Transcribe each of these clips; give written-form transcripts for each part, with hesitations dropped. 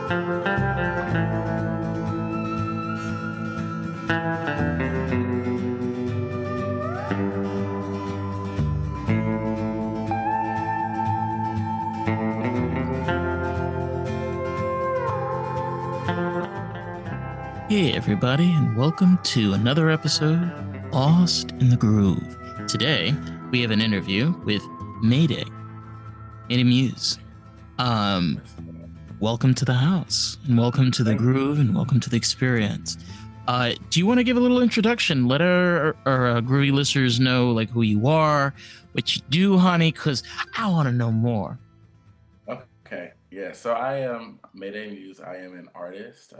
Hey, everybody, and welcome to another episode of Lost in the Groove. Today, we have an interview with Mayday Muse. Welcome to the house, and welcome to the groove, and welcome to the experience. Do you want to give a little introduction? Let our groovy listeners know like who you are, what you do, honey, because I want to know more. Okay, yeah. So I am Mayday Muse. I am an artist,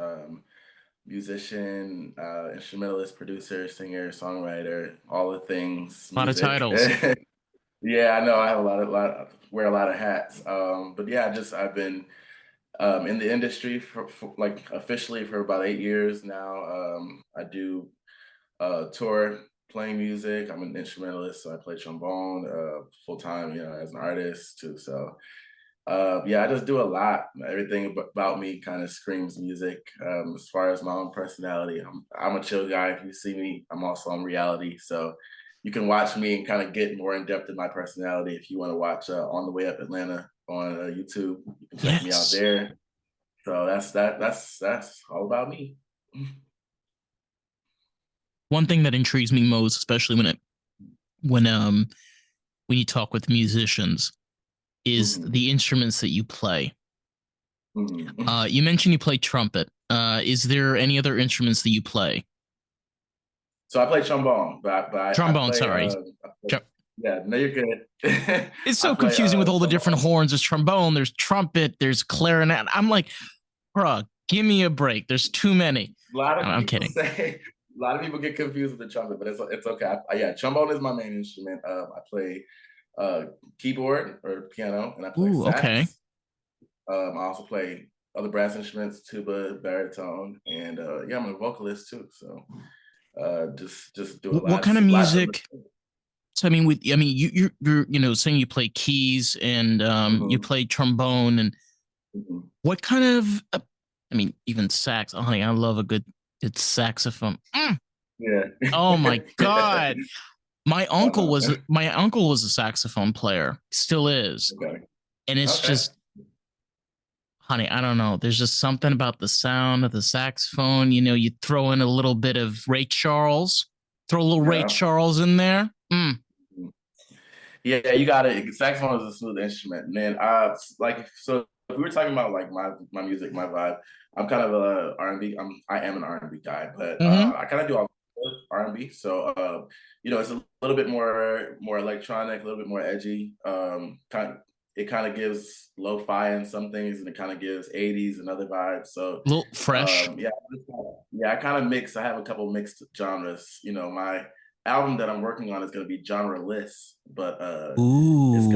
musician, instrumentalist, producer, singer, songwriter, all the things, A lot of music. titles. Yeah, I know. I have wear a lot of hats. But yeah, I've been in the industry for like officially for about 8 years now. I do tour playing music. I'm an instrumentalist, so I play trombone full time, as an artist too. So yeah, I just do a lot. Everything about me kind of screams music. As far as my own personality, I'm a chill guy. If you see me, I'm also on reality. So you can watch me and kind of get more in depth in my personality if you want to watch On the Way Up Atlanta on YouTube. You can check me out Yes. there. So that's all about me. One thing that intrigues me most, especially when you talk with musicians, is Mhm, the instruments that you play. mhm. You mentioned you play trumpet. Is there any other instruments that you play? So I play trombone, but I Trombone, play, sorry. yeah, no, you're good. It's I so play confusing with all the different trombone. horns. There's trombone, there's trumpet, there's clarinet. I'm like, bruh, give me a break. There's too many. A lot of I'm people kidding. say a lot of people get confused with the trumpet, but it's okay. Yeah, trombone is my main instrument. I play uh, keyboard or piano, and I play Ooh, okay. sax. I also play other brass instruments, tuba, baritone, and yeah, I'm a vocalist too. So just do a What kind of lots of. music? So you're saying you play keys and you Mhm, play trombone and mhm. what kind of even sax. Oh, honey, I love a good saxophone. Yeah. Oh my god. Uh-huh. My uncle was a saxophone player, still is. Okay. And it's Okay. just, honey, I don't know. There's just something about the sound of the saxophone. You throw in a little bit of Ray Charles, throw a little Ray Yeah. Charles in there. Mhm. Yeah, you got it. Saxophone is a smooth instrument, man. Like so, if we were talking about like my music, my vibe, I'm kind of a R&B. I am an R&B guy, but Mm-hmm. I kind of do all R&B. So it's a little bit more electronic, a little bit more edgy. It kind of gives lo-fi in some things, and it kind of gives 80s and other vibes. So A little fresh. yeah, yeah, I kind of mix. I have a couple mixed genres. My album that I'm working on is going to be genreless, but Ooh. it's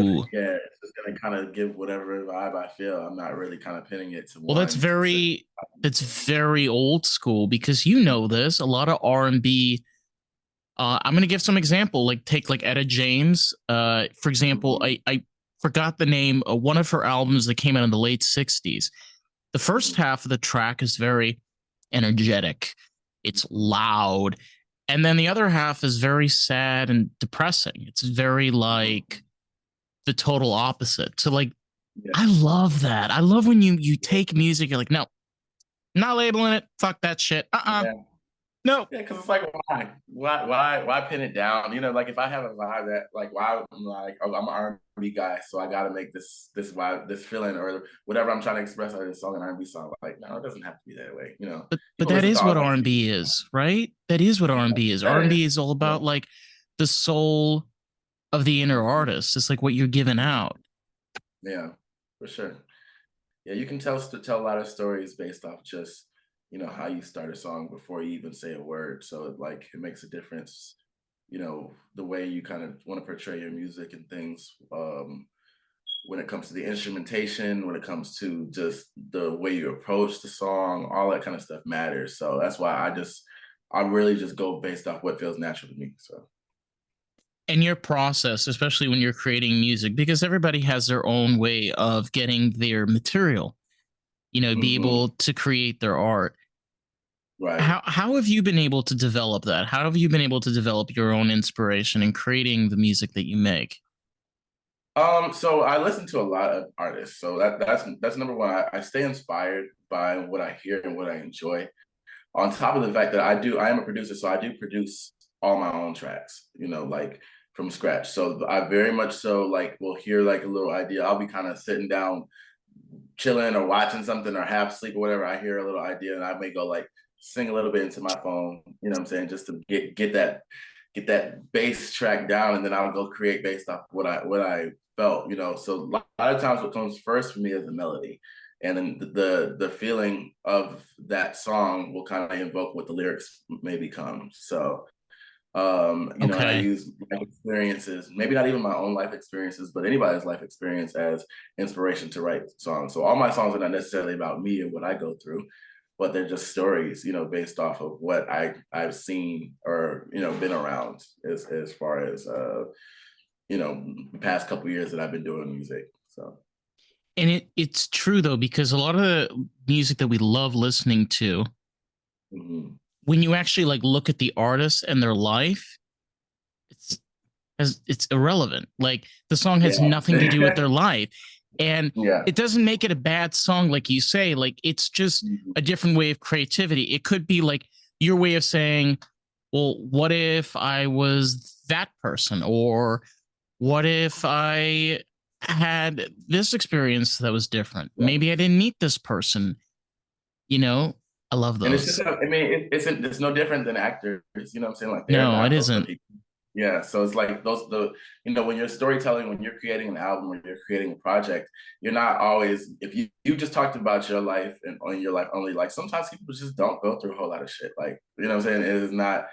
just gonna kind of give whatever vibe I feel. I'm not really kind of pinning it to Well, one specific. that's very old school because you know this. A lot of R&B. I'm gonna give some example. Like take like Etta James. For example, Mhm, I forgot the name of one of her albums that came out in the late '60s. The first mhm, half of the track is very energetic. It's loud. And then the other half is very sad and depressing. It's very mhm. like the total opposite. So like Yeah, I love that. I love when you take music, you're like, no, not labeling it. Fuck that shit. yeah. No. Yeah, because it's like why pin it down? Like if I have a vibe that like why I'm like oh, I'm an R&B guy, so I got to make this vibe, this feeling, or whatever I'm trying to express on this song, an R&B song. Like no, it doesn't have to be that way. But People that listen to is all what types of R&B music. is, right? That is what R&B is. That R&B is, is all yeah. about like the soul of the inner artist. It's like what you're giving out. Yeah, for sure. Yeah, you can tell a lot of stories based off just how you start a song before you even say a word. So it makes a difference. The way you kind of want to portray your music and things. When it comes to the instrumentation, when it comes to just the way you approach the song, all that kind of stuff matters. So that's why I really just go based off what feels natural to me. So. And your process, especially when you're creating music, because everybody has their own way of getting their material. be Hmm. able to create their art. Right. How have you been able to develop that? How have you been able to develop your own inspiration in creating the music that you make? So I listen to a lot of artists. So that's number one. I stay inspired by what I hear and what I enjoy. On top of the fact that I am a producer, so I do produce all my own tracks, like from scratch. So I very much so like will hear like a little idea. I'll be kind of sitting down, chilling or watching something or half asleep or whatever. I hear a little idea and I may go like sing a little bit into my phone, you know what I'm saying, just to get that bass track down, and then I'll go create based off what I felt, So a lot of times what comes first for me is the melody. And then the feeling of that song will kind of invoke what the lyrics may become. So and I Okay. use life experiences, maybe not even my own life experiences, but anybody's life experience as inspiration to write songs. So all my songs are not necessarily about me and what I go through, but they're just stories, based off of what I've seen or been around as far as the past couple years that I've been doing music. So And it's true though, because a lot of the music that we love listening to, mhm. when you actually like look at the artist and their life, it's it's irrelevant. Like the song has Yeah. nothing to do with their life. And Yeah. it doesn't make it a bad song, like you say. Like it's just Mhm. a different way of creativity. It could be like your way of saying, well, what if I was that person? Or what if I had this experience that was different? Yeah. Maybe I didn't meet this person. You know, I love And it's just, those. I mean, it's no different than actors, you know what I'm saying? Like they're No, it not those are isn't. people. Yeah. So it's like when you're storytelling, when you're creating an album, when you're creating a project, you're not always, if you just talked about your life and on your life only, like sometimes people just don't go through a whole lot of shit. Like, you know what I'm saying? It is not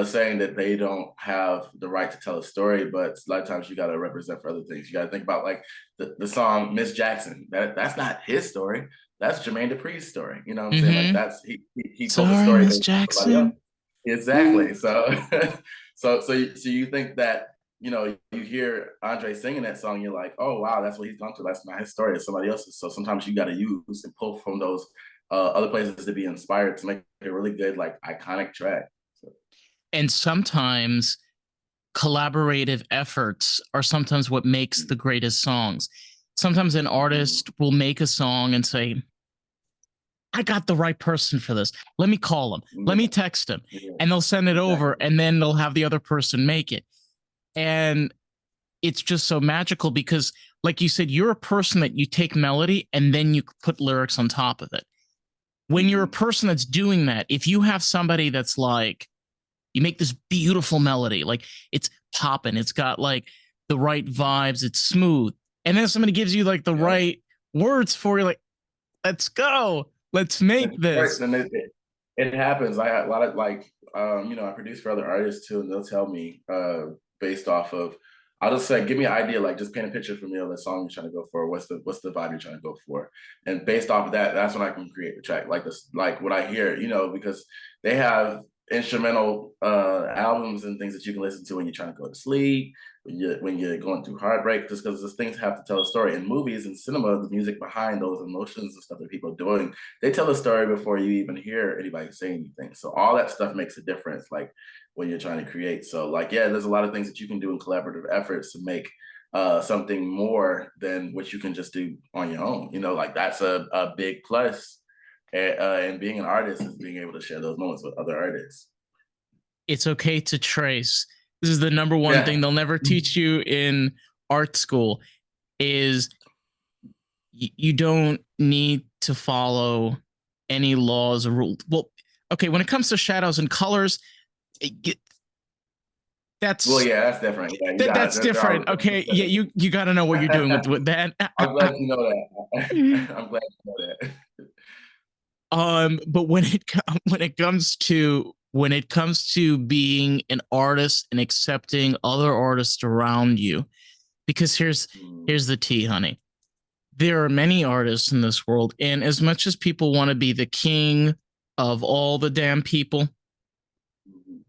saying that they don't have the right to tell a story, but a lot of times you got to represent for other things. You got to think about like the song Miss Jackson. That's not his story. That's Jermaine Dupri's story. You know what I'm saying? Like Mm-hmm. that's he told the Sorry, story Miss based on somebody else. Jackson. Exactly. So so you think that you hear Andre singing that song, you're like, oh wow, that's what he's gone through. That's not his story, it's somebody else's. So sometimes you got to use and pull from those other places to be inspired to make a really good, like iconic track. So, And sometimes collaborative efforts are sometimes what makes the greatest songs. Sometimes an mm-hmm. artist will make a song and say, I got the right person for this. Let me call him. Let me Yeah, text him. yeah, And they'll send it over exactly. and then they'll have the other person make it. And it's just so magical because, like you said, you're a person that you take melody and then you put lyrics on top of it. When you're a Mm-hmm. person that's doing that, if you have somebody that's like, you make this beautiful melody, like it's popping, it's got like the right vibes, it's smooth, and then somebody gives you like the Yeah. right words for you, like, let's go, let's make Of course, this. and it happens. I had a lot of like, I produce for other artists too, and they'll tell me based off of, I'll just say, give me an idea, like just paint a picture for me of the song you're trying to go for. What's the vibe you're trying to go for? And based off of that, that's when I can create the track, like this, like what I hear, because they have instrumental albums and things that you can listen to when you're trying to go to sleep, when you're going through heartbreak, just because those things have to tell a story. In movies and cinema, the music behind those emotions and stuff that people are doing, they tell a story before you even hear anybody say anything. So all that stuff makes a difference, like when you're trying to create. So like, yeah, there's a lot of things that you can do in collaborative efforts to make something more than what you can just do on your own. Like that's a big plus. And being an artist is being able to share those moments with other artists. It's okay to trace. This is the number one Yeah. thing they'll never teach you in art school is you don't need to follow any laws or rules. Well, okay, when it comes to shadows and colors, it, Well, that's yeah, that's different. Yeah, you got it. that's They're all different. Okay, yeah, you got to know what you're doing with that. I'm glad you know that. I'm glad you know that. But when it comes to being an artist and accepting other artists around you, because here's the tea, honey. There are many artists in this world, and as much as people want to be the king of all the damn people, Mhm.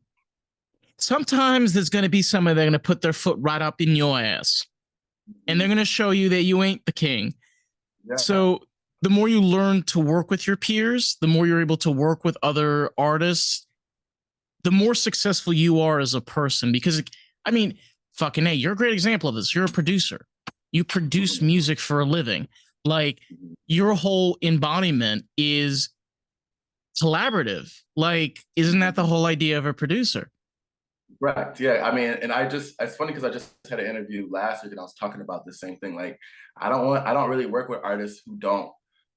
sometimes there's going to be somebody that's going to put their foot right up in your ass, and they're Mhm. going to show you that you ain't the king. Yeah. So the more you learn to work with your peers, the more you're able to work with other artists, the more successful you are as a person. Because, I mean, fucking hey, you're a great example of this. You're a producer. You produce Mhm, music for a living. Like mhm. your whole embodiment is collaborative. Like, isn't that the whole idea of a producer? Right. Yeah. I mean, and it's funny because I just had an interview last week and I was talking about the same thing. Like, I don't really work with artists who don't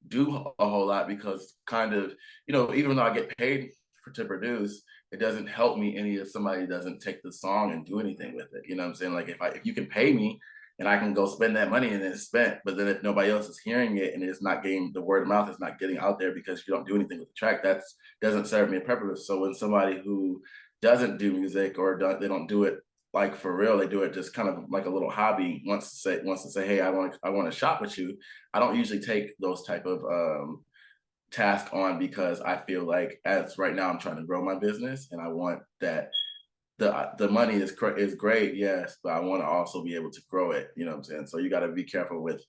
do a whole lot because kind of, even though I get paid to produce, it doesn't help me any if somebody doesn't take the song and do anything with it. You know what I'm saying? Like, if you can pay me and I can go spend that money and it's spent, but then if nobody else is hearing it and it's not getting the word of mouth is not getting out there because you don't do anything with the track, that's doesn't serve me a purpose. So when somebody who doesn't do music or they don't do it like for real, they do it just kind of like a little hobby, wants to say, hey, I want to shop with you. I don't usually take those type of task on because I feel like as right now I'm trying to grow my business and I want that the money is great, yes, but I want to also be able to grow it. You know what I'm saying? So you got to be careful with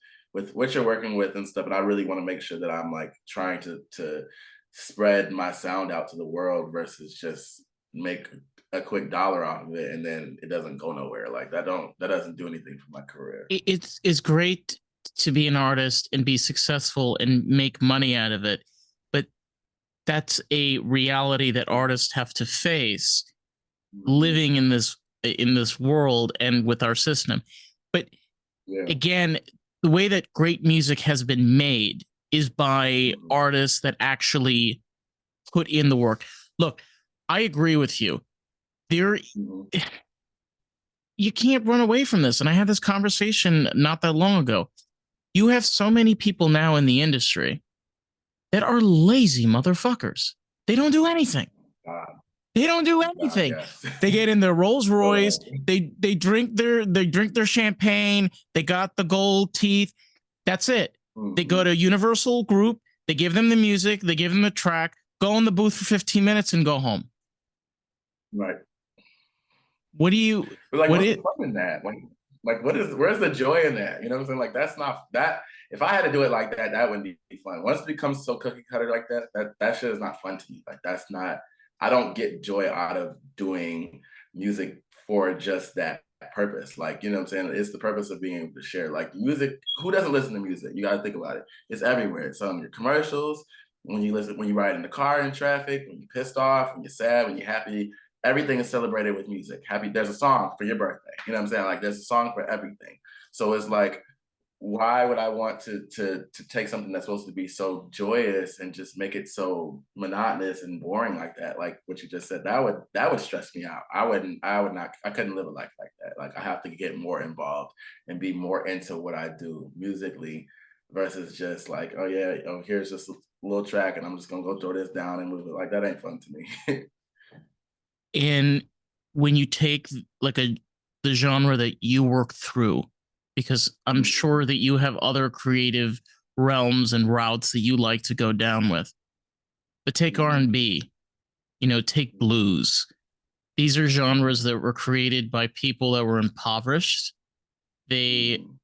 what you're working with and stuff. And I really want to make sure that I'm like trying to spread my sound out to the world versus just make a quick dollar off of it and then it doesn't go nowhere. Like that doesn't do anything for my career. It's great to be an artist and be successful and make money out of it, but that's a reality that artists have to face Mhm. living in this world and with our system. But Yeah. again, the way that great music has been made is by Mhm. artists that actually put in the work. Look, I agree with you. There Mhm. you can't run away from this. And I had this conversation not that long ago. You have so many people now in the industry that are lazy motherfuckers. They don't do anything. God, They don't do God, anything. yes. They get in their Rolls Royce. So, They drink their champagne. They got the gold teeth. That's it. They go mhm. to Universal Group. They give them the music. They give them the track. Go in the booth for 15 minutes and go home. Right. What do you? But like, What what's the it? fun in that? Like where's the joy in that? You know what I'm saying? Like that's not that if I had to do it like that, that wouldn't be fun. Once it becomes so cookie cutter like that, that shit is not fun to me. Like that's not I don't get joy out of doing music for just that purpose. Like, you know what I'm saying? It's the purpose of being able to share. Like music, who doesn't listen to music? You gotta think about it. It's everywhere. It's on your commercials, when you ride in the car in traffic, when you're pissed off, when you're sad, when you're happy, everything is celebrated with music. There's a song for your birthday. You know what I'm saying? Like there's a song for everything. So it's like, why would I want to take something that's supposed to be so joyous and just make it so monotonous and boring like that? Like what you just said, that would stress me out. I would not I couldn't live a life like that. Like I have to get more involved and be more into what I do musically versus just like, oh yeah, oh here's just a little track and I'm just gonna go throw this down and move it. Like that ain't fun to me. And when you take like a the genre that you work through, because I'm sure that you have other creative realms and routes that you like to go down with. But take Mhm. R&B, take blues. These are genres that were created by people that were impoverished. They Mhm.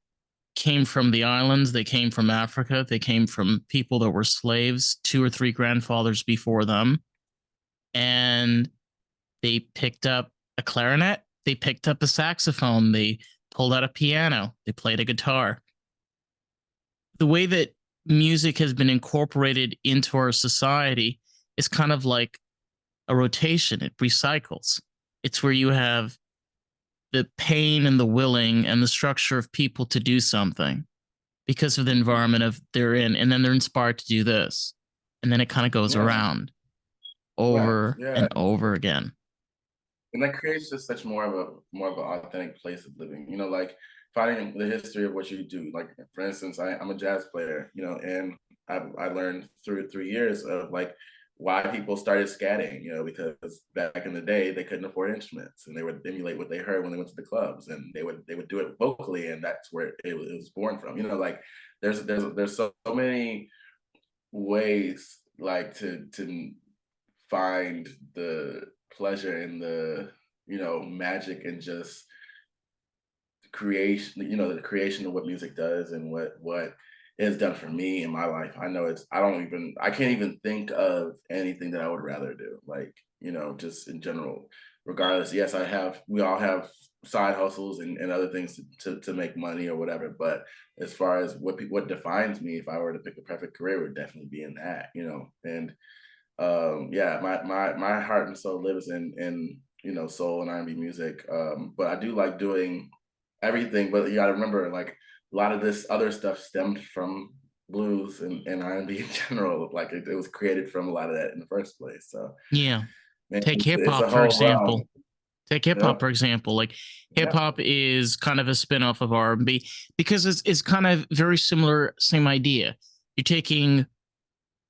came from the islands, they came from Africa, they came from people that were slaves, two or three grandfathers before them, and they picked up a clarinet, they picked up a saxophone, they pulled out a piano, they played a guitar. The way that music has been incorporated into our society is kind of like a rotation, it recycles. It's where you have the pain and the willing and the structure of people to do something because of the environment of they're in, and then they're inspired to do this. And then it kind of goes Yeah, around right. over Yeah, and over again. and that creates just such more of an authentic place of living. Like finding the history of what you do. Like for instance, I'm a jazz player. And I learned through 3 years of like why people started scatting. Because back in the day they couldn't afford instruments and they would emulate what they heard when they went to the clubs, and they would do it vocally, and that's where it was born from. Like there's so many ways like to find the pleasure in the magic and just creation the creation of what music does and what it's done for me in my life. I know I can't even think of anything that I would rather do. Like, just in general, regardless. Yes, we all have side hustles and other things to make money or whatever. But as far as what defines me, if I were to pick a perfect career, would definitely be in that. And yeah, my heart and soul lives in soul and R&B music. But I do like doing everything. But you got to remember, like a lot of this other stuff stemmed from blues and R&B in general. Like it was created from a lot of that in the first place. So Yeah. man, Take hip it's a hop, for whole realm. example. Take hip hop, Yep. for example. Like hip Yep. hop is kind of a spin-off of R&B because it's kind of very similar, same idea. You're taking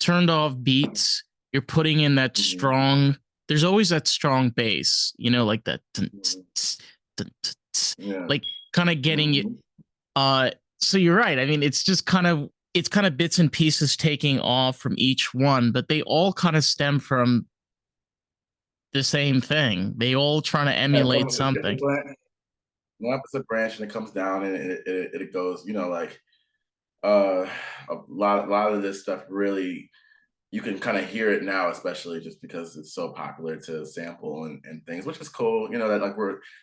turned off beats, you're putting in that Mhm. strong, there's always that strong bass, like that Mhm. Yeah. like kind of getting you Mhm. uh so you're right. I mean, it's kind of bits and pieces taking off from each one, but they all kind of stem from the same thing. They all trying to Yeah, emulate it's a something. branch. One it's a branch and it comes down and it goes, like a lot of this stuff really you can kind of hear it now, especially just because it's so popular to sample and things, which is cool. That like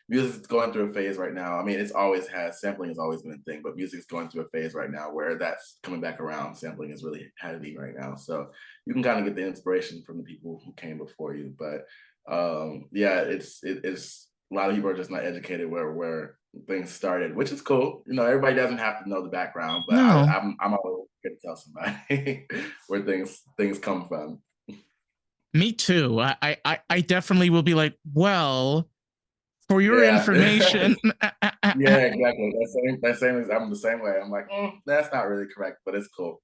music's going through a phase right now. I mean, sampling has always been a thing, but music's going through a phase right now where that's coming back around. Sampling is really heavy right now. So you can kind of get the inspiration from the people who came before you. But yeah, it's a lot of people are just not educated where things started, which is cool. Everybody doesn't have to know the background, but No, I'm always good to tell somebody where things come from. me too. I definitely will be like, well, for your Yeah. information. Yeah, exactly. I'm the same way. I'm like, that's not really correct, but it's cool.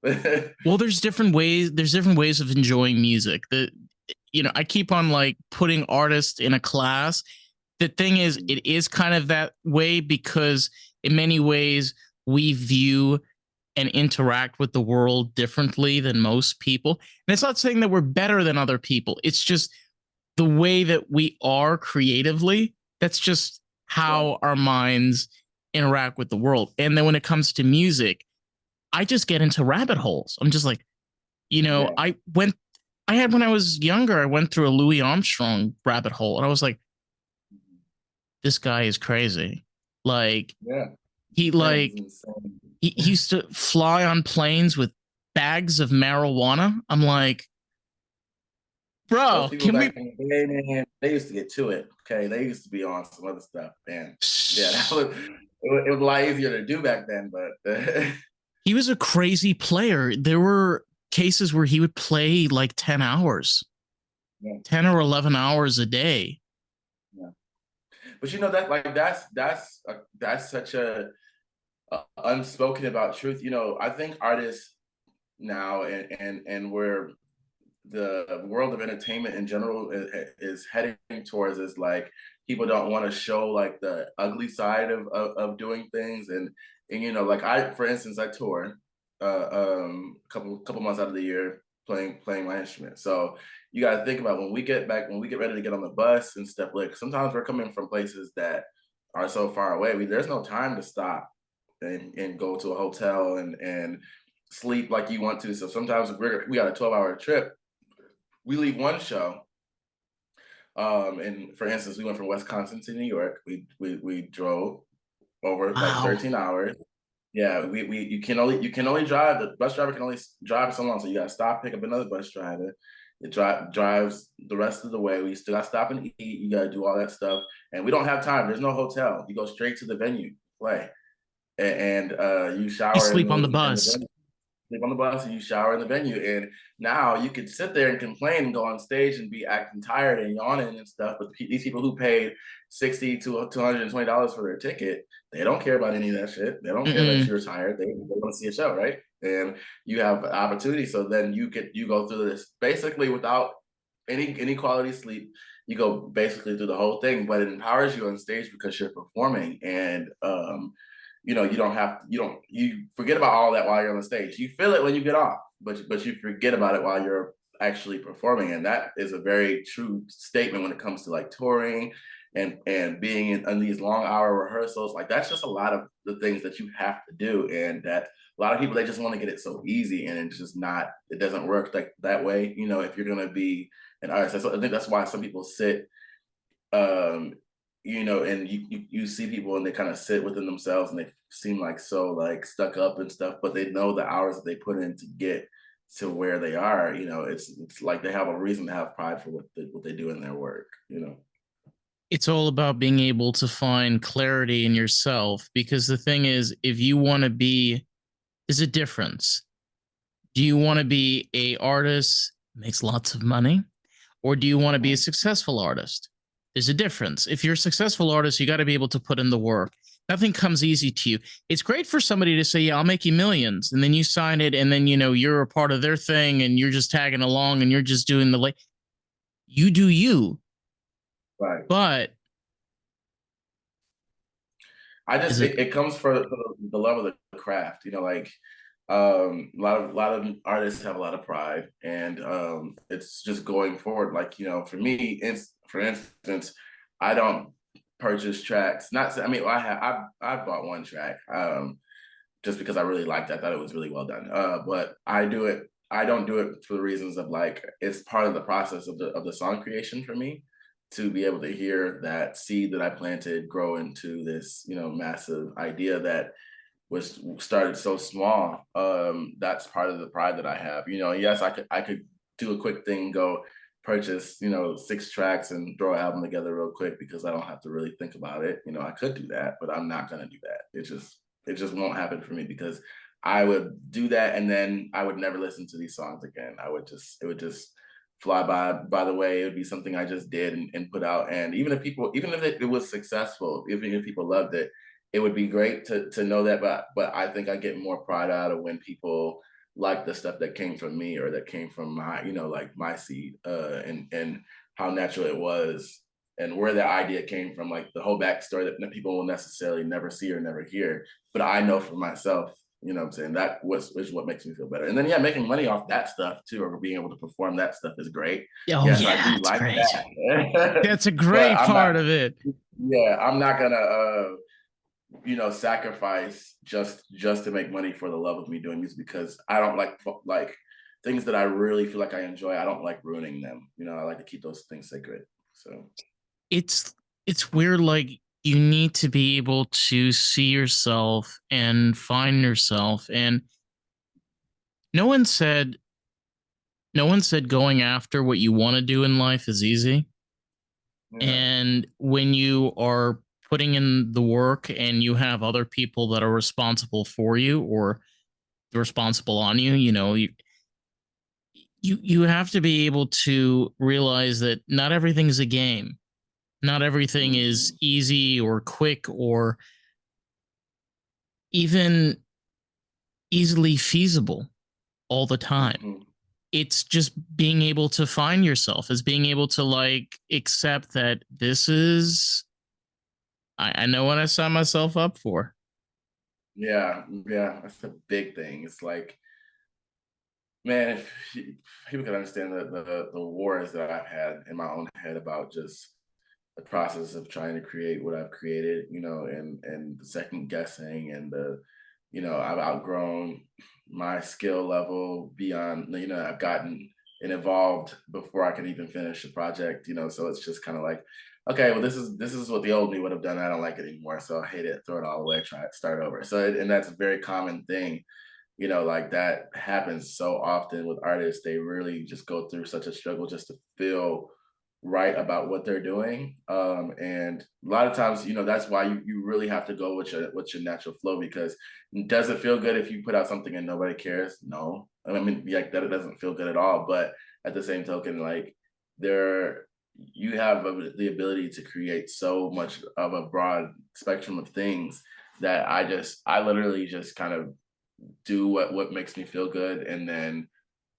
Well, there's different ways of enjoying music. I keep on like putting artists in a class. The thing is, it is kind of that way because in many ways we view and interact with the world differently than most people. And it's not saying that we're better than other people. It's just the way that we are creatively. That's just Yeah. how our minds interact with the world. And then when it comes to music, I just get into rabbit holes. I'm just like, Yeah. I had when I was younger, I went through a Louis Armstrong rabbit hole and I was like, this guy is crazy. Like, Yeah. he Man, it's like insane. he used to fly on planes with bags of marijuana. I'm like, Those bro, people can we? back in the day, man, they used to get to it. Okay, they used to be on some other stuff, man. Yeah, it was a lot easier to do back then, but He was a crazy player. There were cases where he would play like 10 hours, yeah, 10 or 11 hours a day. yeah. But that like that's such a unspoken about truth. I think artists now and where the world of entertainment in general is heading towards is like people don't want to show like the ugly side of doing things and like for instance I tour a couple months out of the year playing my instrument. So you got to think about when we get ready to get on the bus and stuff, like sometimes we're coming from places that are so far away there's no time to stop and go to a hotel and sleep like you want to. So sometimes we got a 12-hour trip. We leave one show, and for instance, we went from Wisconsin to New York. We drove over like Wow. 13 hours. Yeah, we you can only drive. The bus driver can only drive so long, so you got to stop, pick up another bus driver. It drives the rest of the way. We still got to stop and eat. You got to do all that stuff, and we don't have time. There's no hotel. You go straight to the venue, play, and you You shower sleep on the in the bus. venue, sleep on the bus, and you shower in the venue. And now you could sit there and complain and go on stage and be acting tired and yawning and stuff. But these people who paid $60 to $220 for their ticket, they don't care about any of that shit. They don't care that Mm-mm. you're tired. They want to see a show, right? And you have opportunity. So then you go through this basically without any quality sleep. You go basically through the whole thing, but it empowers you on stage because you're performing and you forget about all that while you're on the stage. You feel it when you get off, but you forget about it while you're actually performing. And that is a very true statement when it comes to like touring and being in these long hour rehearsals, like that's just a lot of the things that you have to do, and that a lot of people, they just want to get it so easy, and it's just not, it doesn't work like that way. If you're gonna be an artist, I think that's why some people sit, um, and you see people and they kind of sit within themselves and they seem like so like stuck up and stuff, but they know the hours that they put in to get to where they are. It's like they have a reason to have pride for what they do in their work. It's all about being able to find clarity in yourself, because the thing is, if you want to be, there's a difference. Do you want to be a artist makes lots of money, or do you want to be a Mhm. successful artist? There's a difference. If you're a successful artist, you got to be able to put in the work. Nothing comes easy to you. It's great for somebody to say, "Yeah, I'll make you millions," and then you sign it, and then you're a part of their thing, and you're just tagging along, and you're just doing the like. You do you, Right. but I is just it? it comes for the love of the craft. Like a lot of artists have a lot of pride, and it's just going forward. Like for me, for instance, I don't purchase tracks. Not I mean, I bought one track just because I really liked it. I thought it was really well done. But I do it. I don't do it for the reasons of like it's part of the process of the song creation for me to be able to hear that seed that I planted grow into this massive idea that was started so small. That's part of the pride that I have. Yes, I could do a quick thing, go purchase 6 tracks and throw an album together real quick because I don't have to really think about it. I could do that, but I'm not gonna do that. It just won't happen for me because I would do that and then I would never listen to these songs again. It would just fly by the way. It would be something I just did and put out. And even if it was successful, even if people loved it, it would be great to know that. But I think I get more pride out of when people like the stuff that came from me or that came from my like my seed, and how natural it was and where the idea came from, like the whole backstory that people will necessarily never see or never hear, but I know for myself. What I'm saying? That was is what makes me feel better. And then yeah, making money off that stuff too, or being able to perform that stuff is great. Oh Yes, I yeah, do it's like great. that. That's a But great I'm not, part of it. yeah, I'm not gonna sacrifice just to make money for the love of me doing music because I don't like things that I really feel like I enjoy. I don't like ruining them. I like to keep those things sacred. So it's it's weird, like, you need to be able to see yourself and find yourself, and no one said no one said going after what you want to do in life is easy. yeah. And when you are putting in the work and you have other people that are responsible for you or responsible on you, you have to be able to realize that not everything's a game. Not everything is Mhm. easy or quick or even easily feasible all the time. Mhm. It's just being able to find yourself, is being able to like accept that this is, I know what I signed myself up for. Yeah, yeah, that's a big thing. It's like, man, if people could understand the wars that I've had in my own head about just the process of trying to create what I've created, and the second guessing and I've outgrown my skill level beyond, I've gotten and evolved before I can even finish the project, so it's just kind of like, okay, well, this is what the old me would have done. I don't like it anymore, so I hate it, throw it all away, try it, start over. And that's a very common thing, like that happens so often with artists. They really just go through such a struggle just to feel right about what they're doing. And a lot of times, that's why you really have to go with your natural flow because does it feel good if you put out something and nobody cares? No. I mean, like that it doesn't feel good at all. But at the same token, like there you have the ability to create so much of a broad spectrum of things that I literally just kind of do what makes me feel good, and then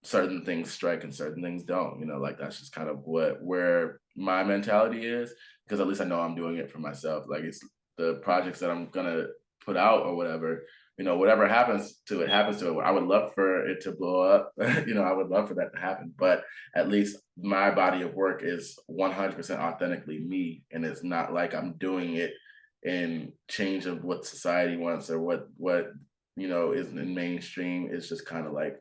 certain things strike and certain things don't. Like that's just kind of where my mentality is, because at least I know I'm doing it for myself. Like it's the projects that I'm gonna put out or whatever, whatever happens to it, happens to it. I would love for it to blow up. I would love for that to happen. But at least my body of work is 100% authentically me. And it's not like I'm doing it in change of what society wants or what is in mainstream. It's just kind of like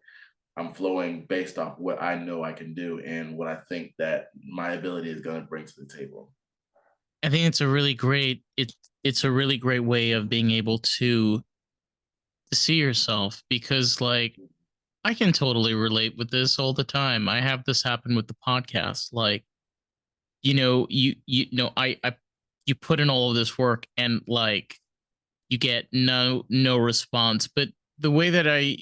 I'm flowing based off what I know I can do and what I think that my ability is going to bring to the table. I think it's a really great way of being able to see yourself, because like I can totally relate with this all the time. I have this happen with the podcast. Like, I you put in all of this work and like you get no response. But the way that I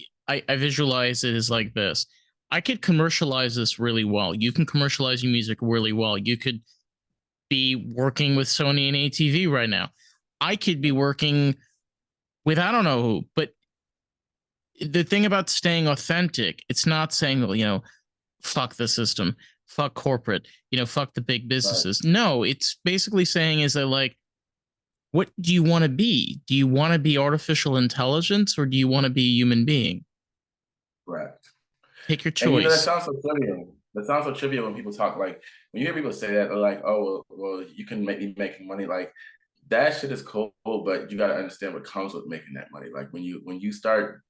visualize it is like this. I could commercialize this really well. You can commercialize your music really well. You could be working with Sony and ATV right now. I could be working with I don't know who, but the thing about staying authentic, it's not saying, fuck the system, fuck corporate, fuck the big Right. businesses. No, it's basically saying is that like, what do you want to be? Do you want to be artificial intelligence or do you want to be a human being? Correct. Take your And that choice. sounds so trivial. That sounds so trivial when people talk like when you hear people say that, they're like, "Oh, well, you can make me making money." Like that shit is cool, but you got to understand what comes with making that money. Like when you start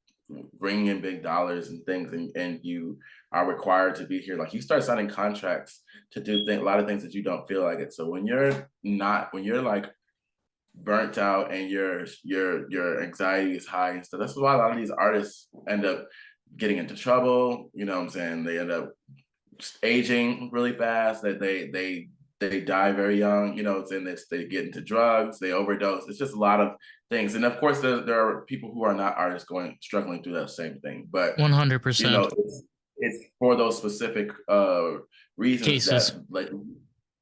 bringing in big dollars and things, and you are required to be here, like you start signing contracts to do a lot of things that you don't feel like it. So when you're like burnt out and your anxiety is high and stuff, that's why a lot of these artists end up getting into trouble. You know what I'm saying? They end up aging really fast, that they die very young, and they get into drugs, they overdose. It's just a lot of things. And of course there are people who are not artists going struggling through that same thing. But 100% it's for those specific reasons cases. that like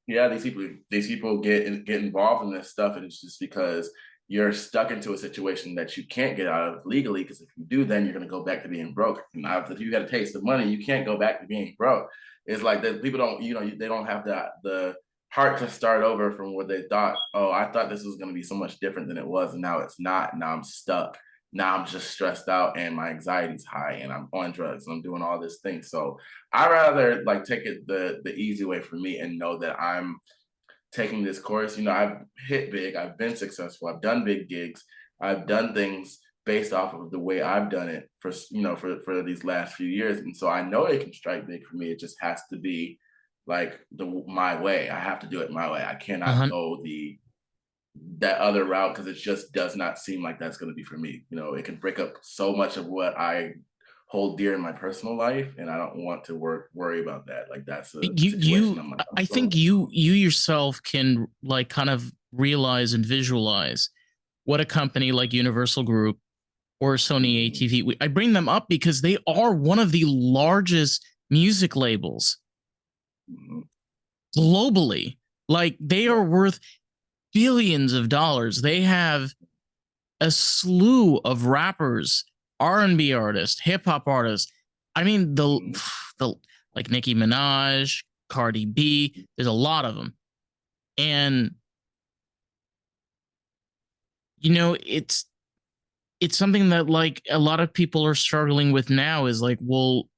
yeah, these people get involved in this stuff, and it's just because you're stuck into a situation that you can't get out of legally. Because if you do, then you're going to go back to being broke. And now, if you got a taste of money, you can't go back to being broke. It's like that people don't, they don't have the heart to start over from what they thought. Oh, I thought this was going to be so much different than it was, and now it's not. Now I'm stuck. Now I'm just stressed out, and my anxiety's high, and I'm on drugs, and I'm doing all this thing. So I rather like take it the easy way for me and know that I'm taking this course. I've hit big, I've been successful, I've done big gigs, I've done things based off of the way I've done it for these last few years. And so I know it can strike big for me. It just has to be like my way. I have to do it my way. I cannot go that other route because it just does not seem like that's going to be for me. It can break up so much of what I hold dear in my personal life, and I don't want to worry about that. Like that's a situation I'm like, I'm I so think you yourself can like kind of realize and visualize what a company like Universal Group or Sony mhm, ATV. I bring them up because they are one of the largest music labels mhm, globally. Like they yeah, are worth billions of dollars. They have a slew of rappers, R&B artists, hip hop artists. I mean mhm, the like Nicki Minaj, Cardi B, there's a lot of them. And it's something that like a lot of people are struggling with now is like, well,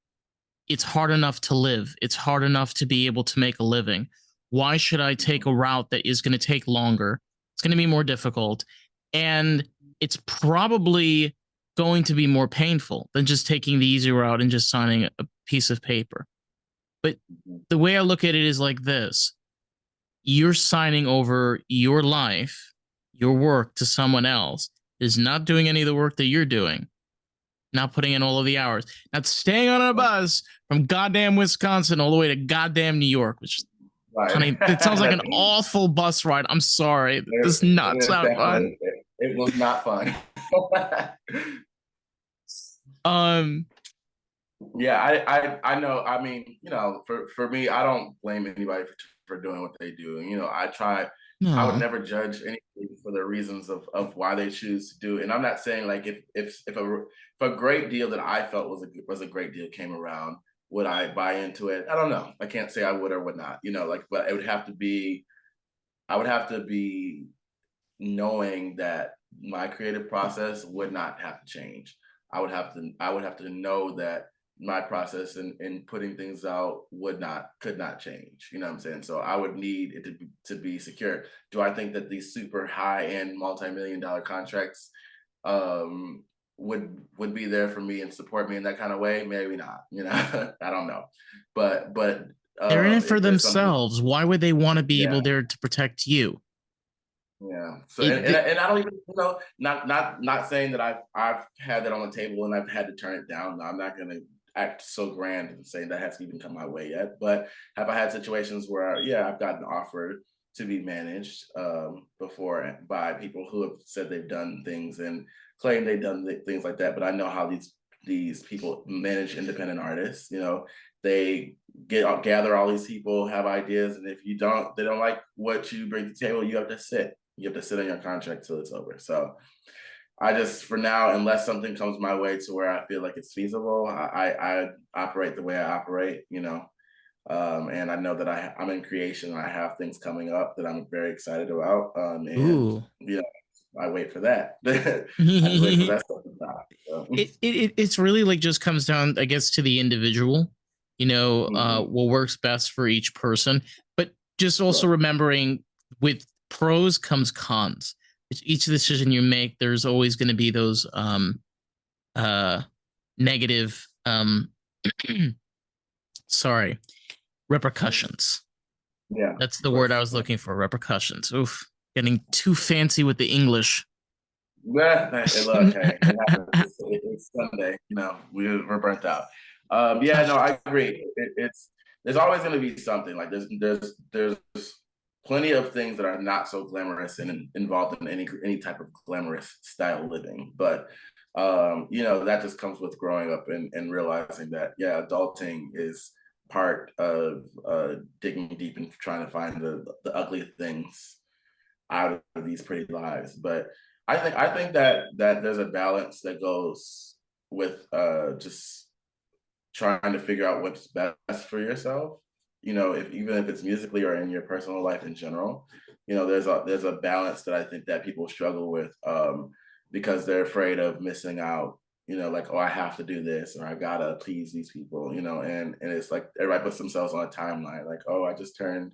it's hard enough to live. It's hard enough to be able to make a living. Why should I take mhm, a route that is going to take longer? It's going to be more difficult. And it's probably going to be more painful than just taking the easy route and just signing a piece of paper. But mhm, the way I look at it is like this: you're signing over your life, your work to someone else is not doing any of the work that you're doing, not putting in all of the hours, not staying on a yeah, bus from goddamn Wisconsin all the way to goddamn New York, which, right. honey, it sounds like an awful bus ride. I'm sorry. This does It not is sound fun. definitely it was not fun. Um, Yeah, I know. I mean, for me, I don't blame anybody for doing what they do. I would no. never judge anybody for the reasons of why they choose to do it. And I'm not saying like if a great deal that I felt was a great deal came around, would I buy into it? I don't know. I can't say I would or would not. But it would have to be I would have to be knowing that my creative process would not have to change. I would have to know that my process in putting things out could not change. You know what I'm saying? So I would need it to be secure. Do I think that these super high end multi-million dollar contracts um would be there for me and support me in that kind of way? Maybe not. You know, I don't know. But They're in it for if there's something, themselves. Why would they want to be yeah. able there to protect you? Yeah. So It, and I don't even, you know, not saying that I've had that on the table and I've had to turn it down. No, I'm not gonna act so grand and say that hasn't even come my way yet. But have I had situations where, yeah, I've gotten offered to be managed before by people who have said they've done things and claim they've done things like that. But I know how these people manage independent artists. You know, they gather all these people, have ideas, and if they don't like what you bring to the table, you have to sit. You have to sit on your contract till it's over. So I just, for now, unless something comes my way to where I feel like it's feasible, I operate the way I operate, you know. And I know that I'm in creation and I have things coming up that I'm very excited about. And ooh. you know, I wait for that. I just wait for that stuff to stop. So. It's really like just comes down, I guess, to the individual, Mhm. what works best for each person. But just also Right. remembering with pros comes cons. Each decision you make, there's always going to be those uh negative sorry, repercussions. Yeah, That's of the word I course. was looking for, repercussions. Oof, getting too fancy with the English. Yeah, hey, look, hey, it happens. It's Sunday, you know, we're burnt out. Yeah, no, I agree. There's always going to be something like there's plenty of things that are not so glamorous and involved in any type of glamorous style living, but you know, that just comes with growing up and realizing that yeah, adulting is part of digging deep and trying to find the ugly things out of these pretty lives. But I think that there's a balance that goes with just trying to figure out what's best for yourself. You know, if even if it's musically or in your personal life in general, you know, there's a balance that I think that people struggle with because they're afraid of missing out. You know, like, oh, I have to do this or I gotta please these people. You know, and it's like everybody puts themselves on a timeline. Like, oh, I just turned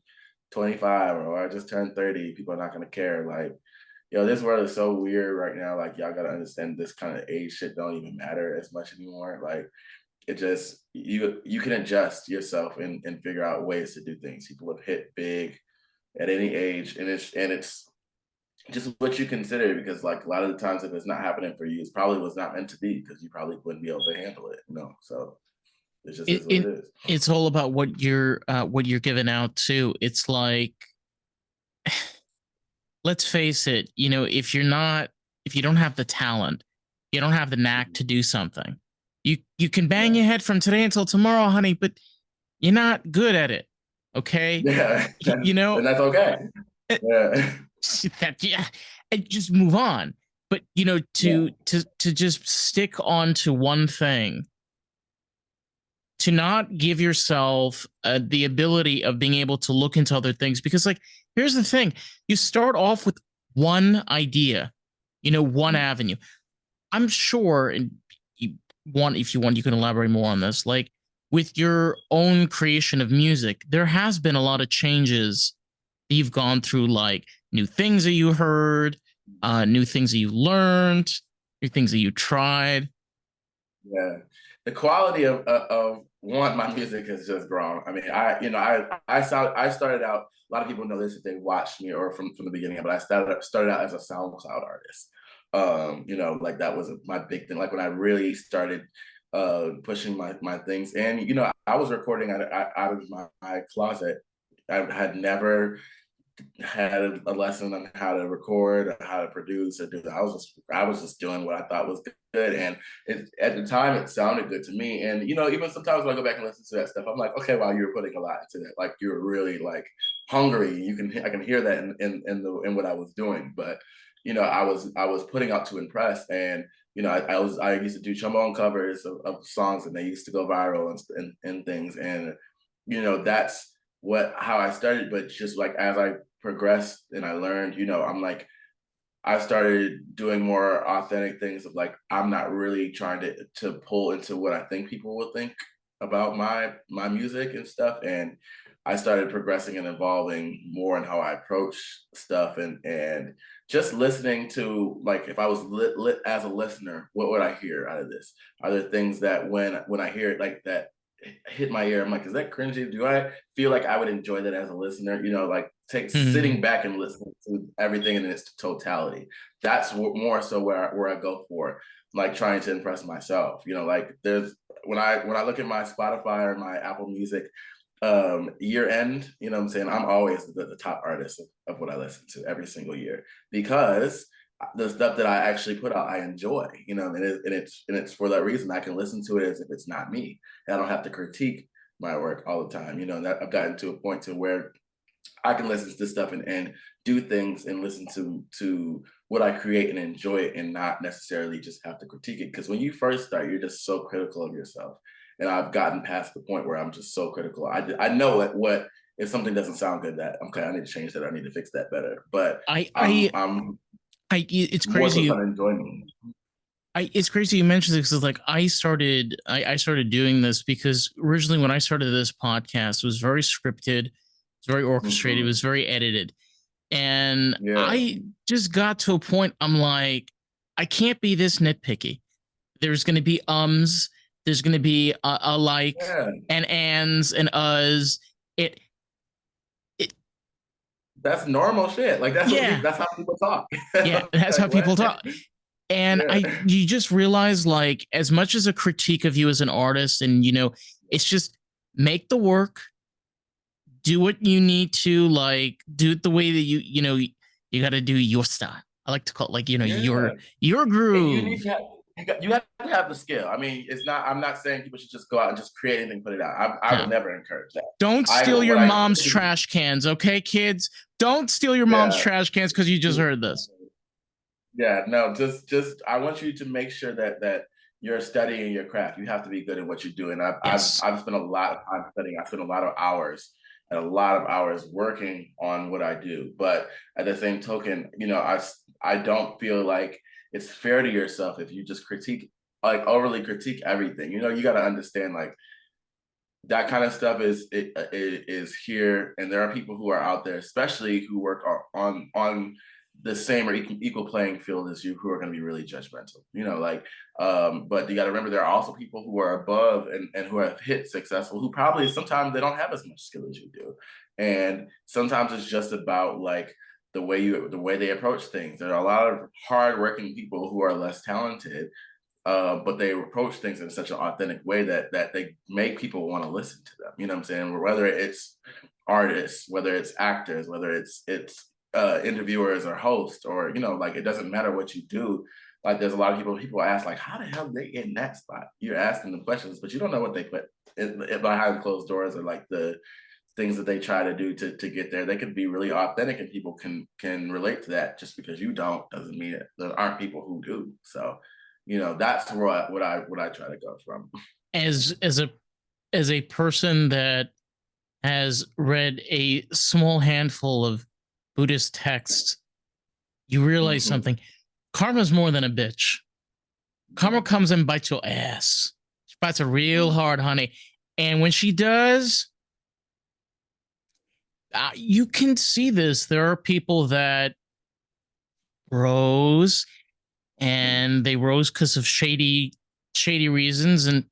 25 or I just turned 30. People are not gonna care. Like, yo, this world is so weird right now. Like, y'all gotta understand this kind of age shit don't even matter as much anymore. Like, it just you can adjust yourself and figure out ways to do things. People have hit big at any age, and it's just what you consider because like a lot of the times if it's not happening for you, it probably was not meant to be because you probably wouldn't be able to handle it. You know, so it just it, is what it it is. it's all about what you're giving out too. It's like, let's face it, if you don't have the talent, you don't have the knack Mhm. to do something. You can bang Yeah, your head from today until tomorrow, honey, but you're not good at it. Okay? yeah, You know, and that's okay. eh, Yeah, that yeah, and just move on. But yeah, to just stick on to one thing, to not give yourself the ability of being able to look into other things, because like here's the thing, you start off with one idea, one avenue. I'm sure, and you if you want, you can elaborate more on this, like with your own creation of music, there has been a lot of changes that you've gone through, like new things that you heard, new things that you learned, new things that you tried. yeah. The quality of one, my music has just grown. I mean, I started out. A lot of people know this if they watched me or from the beginning, but I started out as a SoundCloud artist. You know, like that was my big thing. Like when I really started pushing my things, and you know, I was recording out of my closet. I had never had a lesson on how to record, or how to produce, or do that. I was just doing what I thought was good, and at the time it sounded good to me. And you know, even sometimes when I go back and listen to that stuff, I'm like, okay, wow, you're putting a lot into that. Like you're really like hungry. I can hear that in what I was doing. But you know, I was putting out to impress, and you know, I used to do trombone covers of songs, and they used to go viral and things, and you know, that's how I started. But just like as I progressed and I learned, you know, I'm like, I started doing more authentic things of like I'm not really trying to pull into what I think people will think about my music and stuff. And I started progressing and evolving more in how I approach stuff and just listening to like if I was lit as a listener, what would I hear out of this? Are there things that when I hear it like that hit my ear, I'm like, is that cringy? Do I feel like I would enjoy that as a listener? You know, like take Mhm. sitting back and listening to everything in its totality. That's more so where I go for, like trying to impress myself. You know, like there's when I look at my Spotify or my Apple Music year end, you know what I'm saying? I'm always the top artist of what I listen to every single year because the stuff that I actually put out, I enjoy, you know, and it's for that reason I can listen to it as if it's not me. And I don't have to critique my work all the time, you know, and that I've gotten to a point to where I can listen to this stuff and do things and listen to what I create and enjoy it and not necessarily just have to critique it. Because when you first start, you're just so critical of yourself. And I've gotten past the point where I'm just so critical. I know what if something doesn't sound good, that okay, I need to change that. I need to fix that better. But I I I'm it's more so crazy. trying to enjoy me. It's crazy you mentioned this because like I started doing this because originally when I started this podcast it was very scripted, it's very orchestrated, it Mhm. was very edited. And Yeah, I just got to a point I'm like, I can't be this nitpicky. There's gonna be there's gonna be a like yeah. and ands and uhs. It it That's normal shit. Like yeah, that's how people talk. yeah, that's how Like people what? talk. And Yeah. I you just realize like as much as a critique of you as an artist and it's just make the work, do what you need to, like do it the way that you got to do your style. I like to call it like Yeah. your And you need groove. to have you have to have the skill. I mean, it's not. I'm not saying people should just go out and just create anything, put it out. I would No. never encourage that. Don't I steal what your I mom's trash cans, okay kids? Don't steal your mom's yeah trash cans cuz you just heard this. yeah no just I want you to make sure that you're studying your craft. You have to be good at what you do. And Yes. I've spent a lot of time studying. I spent a lot of hours and a lot of hours working on what I do. But at the same token, you know, I don't feel like it's fair to yourself if you just critique like overly critique everything. You know, you got to understand like that kind of stuff it is here, and there are people who are out there, especially who work on the same or equal playing field as you, who are going to be really judgmental. You know, like, but you got to remember there are also people who are above and who have hit successful, who probably sometimes they don't have as much skill as you do, and sometimes it's just about like the way they approach things. There are a lot of hardworking people who are less talented, but they approach things in such an authentic way that they make people want to listen to them. You know what I'm saying? Whether it's artists, whether it's actors, whether it's interviewers or hosts, or you know, like it doesn't matter what you do. Like there's a lot of people ask like, how the hell did they get in that spot? You're asking them questions, but you don't know what they put behind closed doors, or like the things that they try to do to get there. They can be really authentic, and people can relate to that. Just because you don't doesn't mean it. There aren't people who do. So, you know, that's where what I try to go from. As a person that has read a small handful of Buddhist texts, you realize Mhm. something. Karma's more than a bitch. Karma Mhm. comes and bites your ass. She bites her real Mhm. hard, honey. And when she does, you can see this. There are people that rose and they rose because of shady reasons. And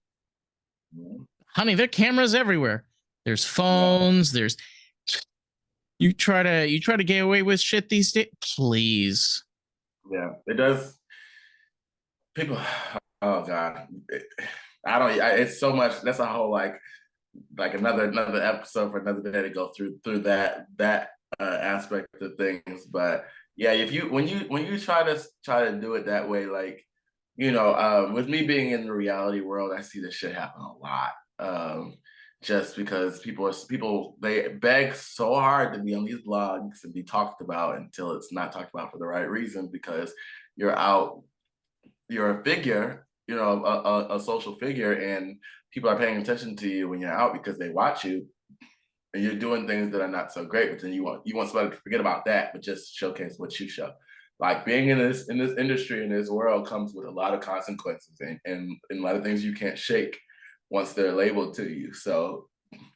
Mhm. honey, there are cameras everywhere. There's Yeah, phones. There's you try to get away with shit these days. Please. yeah. It does. People. Oh God. I don't. It's so much. That's a whole like another episode for another day to go through that aspect of things. But yeah, if you when you try to do it that way, like you know, with me being in the reality world, I see this shit happen a lot. Just because people they beg so hard to be on these blogs and be talked about until it's not talked about for the right reason, because you're out, you're a figure, you know, a social figure, and people are paying attention to you when you're out because they watch you, and you're doing things that are not so great. But then you want somebody to forget about that, but just showcase what you show. like being in this industry in this world comes with a lot of consequences and a lot of things you can't shake once they're labeled to you. So,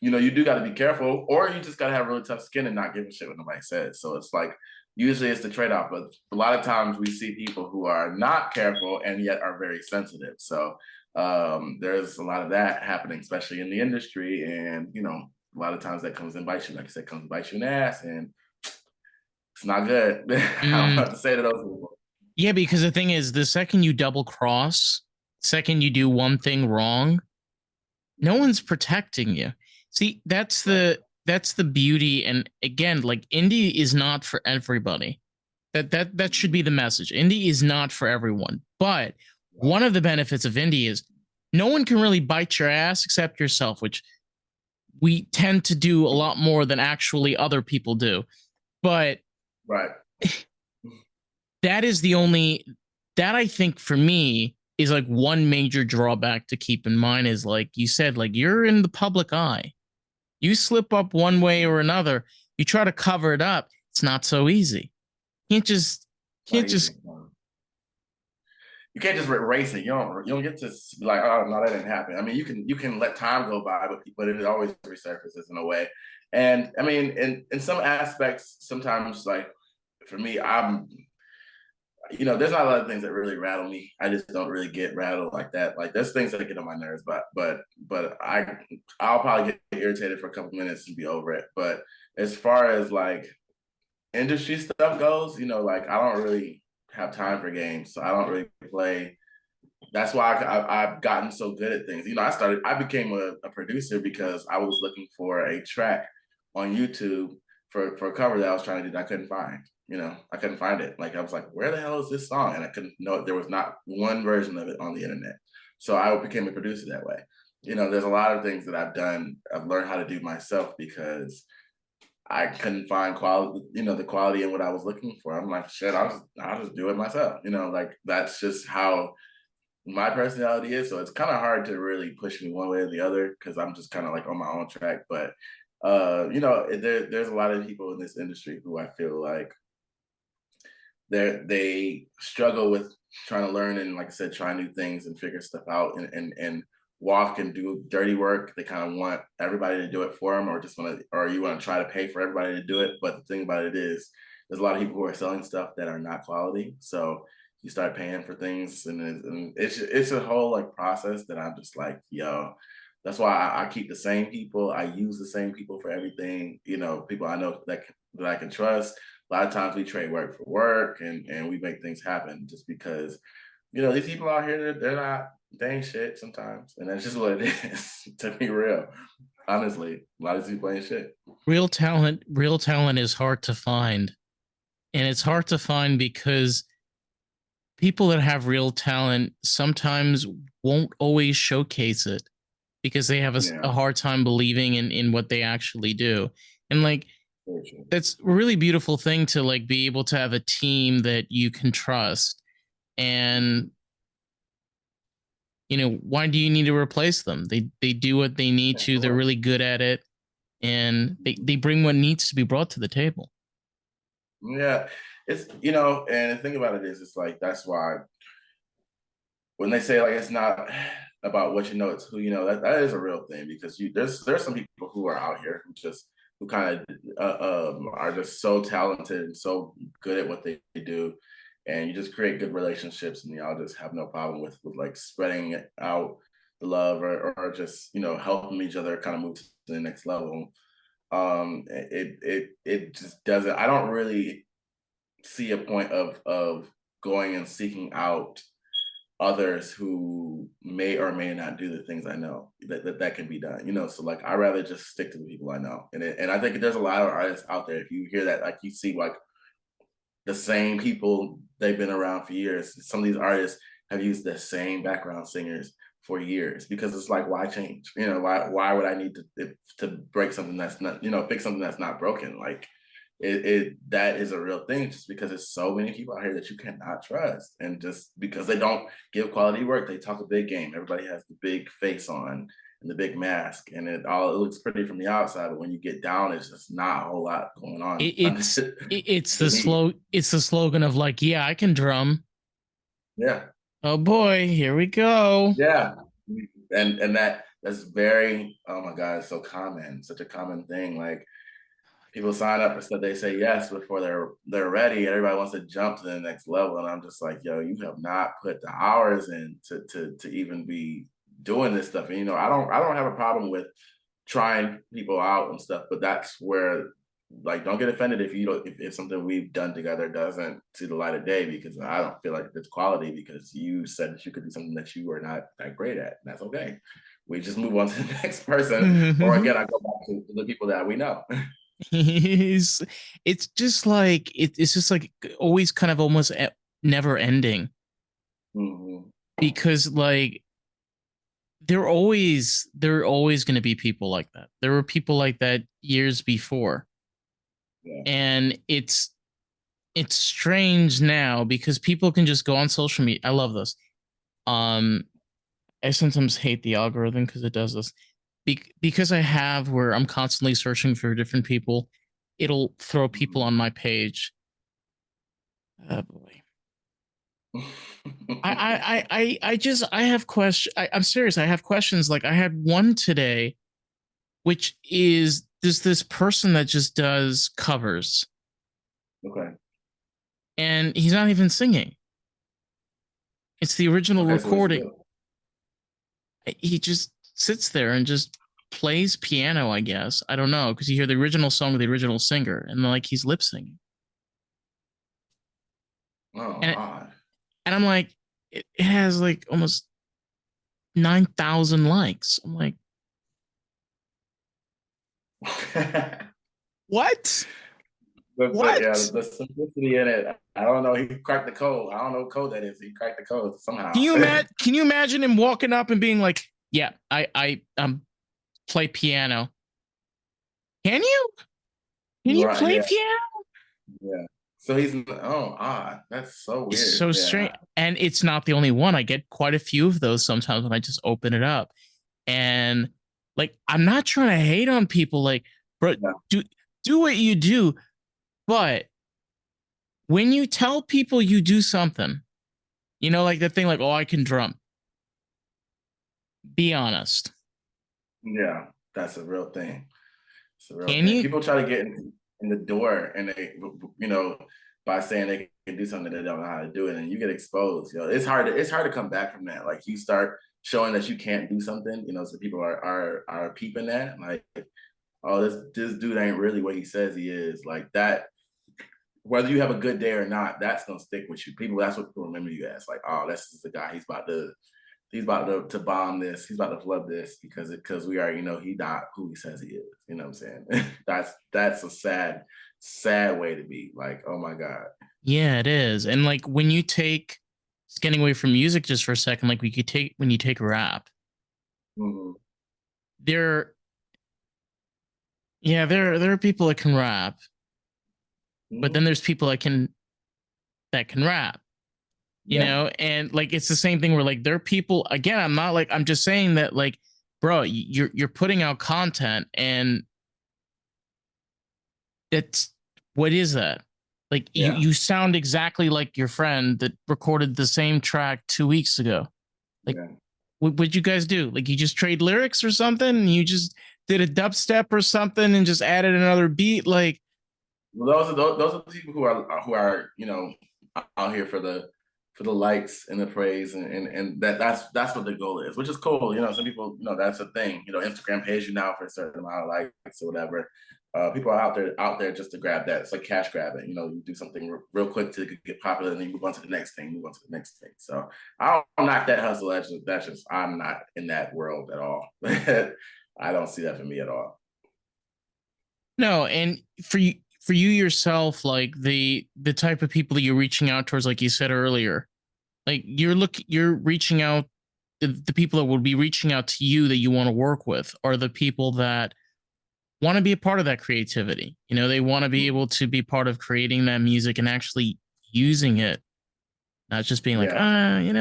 you know, you do got to be careful, or you just got to have really tough skin and not give a shit what nobody says. So it's like usually it's the trade off, but a lot of times we see people who are not careful and yet are very sensitive. So there's a lot of that happening, especially in the industry, and you know, a lot of times that comes and bites you, like I said, comes and bites you in the ass, and it's not good. I don't Mm, have to say to those people. yeah, because the thing is, the second you double cross, second you do one thing wrong, no one's protecting you. See, Right, that's the beauty. And again, like indie is not for everybody. That should be the message. Indie is not for everyone. But right, one of the benefits of indie is no one can really bite your ass except yourself, which we tend to do a lot more than actually other people do. But right. that is the only that I think for me is like one major drawback to keep in mind is like you said, like you're in the public eye. You slip up one way or another, you try to cover it up. It's not so easy. Can't just Not can't just easy. You can't just erase it. You don't get to be like, oh no, that didn't happen. I mean, you can let time go by, but it always resurfaces in a way. And I mean, in some aspects, sometimes like for me, I'm you know, there's not a lot of things that really rattle me. I just don't really get rattled like that. Like there's things that get on my nerves, but I'll probably get irritated for a couple minutes and be over it. But as far as like industry stuff goes, you know, like I don't really have time for games, so I don't really play. That's why I've gotten so good at things. You know, I became a producer because I was looking for a track on YouTube for a cover that I was trying to do that I couldn't find. You know, I couldn't find it. Like I was like, where the hell is this song? And I couldn't know there was not one version of it on the internet. So I became a producer that way. You know, there's a lot of things that I've done, I've learned how to do myself because I couldn't find quality, you know, the quality in what I was looking for. I'm like, shit, I'll just do it myself. You know, like that's just how my personality is. So it's kind of hard to really push me one way or the other because I'm just kind of like on my own track. But you know, there's a lot of people in this industry who I feel like they struggle with trying to learn and like I said, try new things and figure stuff out and walk and do dirty work. They kind of want everybody to do it for them, or just want to, or you want to try to pay for everybody to do it. But the thing about it is, there's a lot of people who are selling stuff that are not quality. So you start paying for things, and it's a whole like process that I'm just like, yo. That's why I keep the same people. I use the same people for everything. You know, people I know that I can trust. A lot of times we trade work for work, and we make things happen just because you know these people out here they're not they ain't shit sometimes, and that's just what it is. To be real, honestly, a lot of these people ain't shit. real talent is hard to find. And it's hard to find because people that have real talent sometimes won't always showcase it because they have a Yeah, hard time believing in what they actually do. And like very true. that's a really beautiful thing to like be able to have a team that you can trust. And you know, why do you need to replace them? They do what they need Yeah, to. They're correct. really good at it, and they bring what needs to be brought to the table. Yeah, it's you know, and the thing about it is, it's like that's why when they say like it's not about what you know, it's who you know. That is a real thing because there's some people who are out here who just who kind of are just so talented and so good at what they do, and you just create good relationships, and y'all just have no problem with like spreading out the love or just you know helping each other kind of move to the next level. It just doesn't. I don't really see a point of going and seeking out others who may or may not do the things I know that can be done. You know, so like I rather just stick to the people I know, and I think there's a lot of artists out there. If you hear that, like you see like the same people they've been around for years. Some of these artists have used the same background singers for years because it's like why change? You know, why would I need to break something that's not you know fix something that's not broken? Like that is a real thing just because there's so many people out here that you cannot trust and just because they don't give quality work they talk a big game, everybody has the big face on, and the big mask, and it looks pretty from the outside, but when you get down, it's just not a whole lot going on It's the slogan of like, yeah, I can drum. Yeah, Oh boy, here we go. yeah, and that's very, oh my God, it's so common, such a common thing. Like people sign up for stuff, they say yes before they're ready. Everybody wants to jump to the next level, and I'm just like, yo, you have not put the hours in to even be doing this stuff. And I don't have a problem with trying people out and stuff, but that's where, like, don't get offended if you don't if something we've done together doesn't see the light of day, because I don't feel like it's quality because you said that you could do something that you are not that great at. And that's okay. We just move on to the next person, or again, I go back to the people that we know. It's just like it's just like always kind of almost never ending Mhm. because like there are always going to be people like that. There were people like that years before, Yeah. and it's strange now because people can just go on social media. I love this. Um, I sometimes hate the algorithm because it does this. Because I have where I'm constantly searching for different people, it'll throw people on my page. Oh boy. I have questions. I'm serious. I have questions. Like I had one today, which is this person that just does covers, Okay. and he's not even singing. It's the original Okay. So what's it recording. do? He just sits there and just plays piano, I guess. I don't know, because you hear the original song with the original singer, and like he's lip singing. Oh, And odd. and I'm like, it has like almost 9,000 likes. I'm like, what? Yeah, What? the simplicity in it. I don't know. He cracked the code. I don't know what code that is. He cracked the code Can somehow. you imagine? Can you imagine him walking up and being like, "Yeah, I play piano." Can you? Can you Right. play Yeah. piano? Yeah. So he's, oh, odd. That's so It's weird. so strange, Yeah. and it's not the only one. I get quite a few of those sometimes when I just open it up, and like I'm not trying to hate on people. Like, bro, Yeah. do what you do, but when you tell people you do something, like the thing, like, oh, I can drum. Be honest. Yeah. That's a real thing. It's a real Can thing. you? People try to get in the door, and they, by saying they can do something they don't know how to do it, and you get exposed. It's hard to come back from that. Like you start showing that you can't do something, so people are peeping that, like, oh, this dude ain't really what he says he is. Like that, whether you have a good day or not, that's gonna stick with you. That's what people remember you as. Like, oh, this is the guy. He's about to bomb this. He's about to flood this because we already know he not who he says he is. You know what I'm saying? That's a sad way to be. Like, oh my God. Yeah, it is. And like when you take, just getting away from music just for a second, like we could take when you take rap, Mhm. there, yeah, there are people that can rap, but then Mhm. there's people that can rap, Yeah. and like it's the same thing where like there are people again. I'm not like I'm just saying that like, bro, you're putting out content, and it's what is that? Like you Yeah. you sound exactly like your friend that recorded the same track 2 weeks ago. Like, Yeah. what'd you guys do? Like, you just trade lyrics or something? And you just did a dubstep or something and just added another beat? Like, Well, those are the people who are out here for the likes and the praise, and that's what the goal is, which is cool. Some people, that's a thing. Instagram pays you now for a certain amount of likes or whatever. People are out there just to grab that. It's like cash grabbing. You do something real quick to get popular, and then you move on to the next thing, move on to the next thing. So I don't knock that hustle. That's just I'm not in that world at all. I don't see that for me at all. no. And for you yourself, like the type of people that you're reaching out towards, like you said earlier, like you're reaching out. The people that will be reaching out to you that you want to work with are the people that want to be a part of that creativity. They want to be able to be part of creating that music and actually using it, not just being like, Yeah. I'm